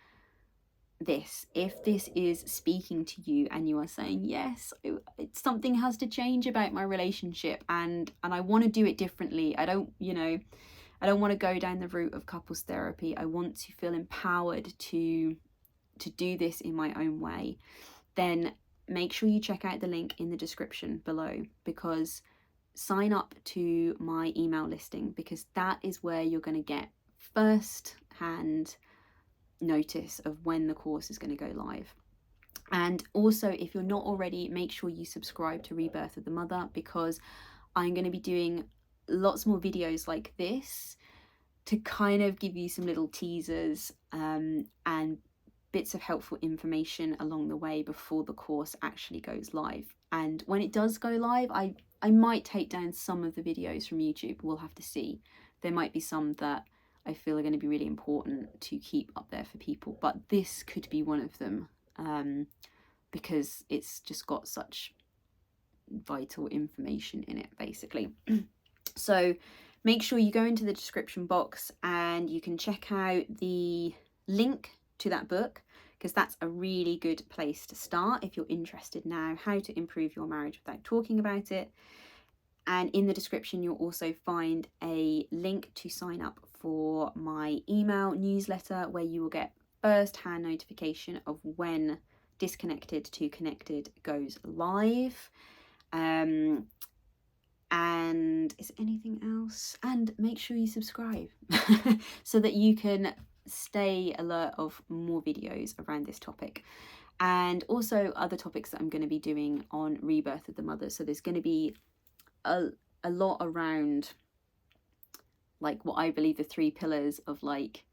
this, if this is speaking to you and you are saying, yes, something has to change about my relationship and I want to do it differently. I don't want to go down the route of couples therapy. I want to feel empowered to do this in my own way. Then make sure you check out the link in the description below, because sign up to my email listing, because that is where you're going to get first hand notice of when the course is going to go live. And also, if you're not already, make sure you subscribe to Rebirth of the Mother, because I'm going to be doing lots more videos like this to kind of give you some little teasers and bits of helpful information along the way before the course actually goes live. And when it does go live, I might take down some of the videos from YouTube. We'll have to see. There might be some that I feel are going to be really important to keep up there for people, but this could be one of them, because it's just got such vital information in it, basically. So make sure you go into the description box and you can check out the link to that book, because that's a really good place to start if you're interested now how to improve your marriage without talking about it. And in the description you'll also find a link to sign up for my email newsletter, where you will get first-hand notification of when Disconnected to Connected goes live. And is there anything else? And make sure you subscribe so that you can stay alert of more videos around this topic. and also other topics that I'm going to be doing on rebirth of the mother. So there's going to be a lot around like what I believe the 3 pillars of like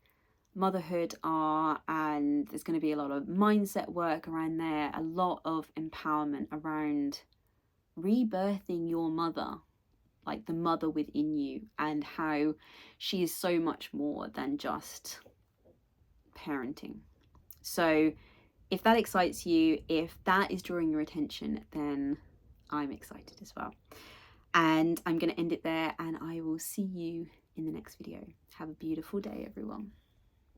motherhood are, and there's going to be a lot of mindset work around there, a lot of empowerment around rebirthing your mother, like the mother within you, and how she is so much more than just parenting. So if that excites you, if that is drawing your attention, then I'm excited as well. And I'm going to end it there, and I will see you in the next video. Have a beautiful day, everyone.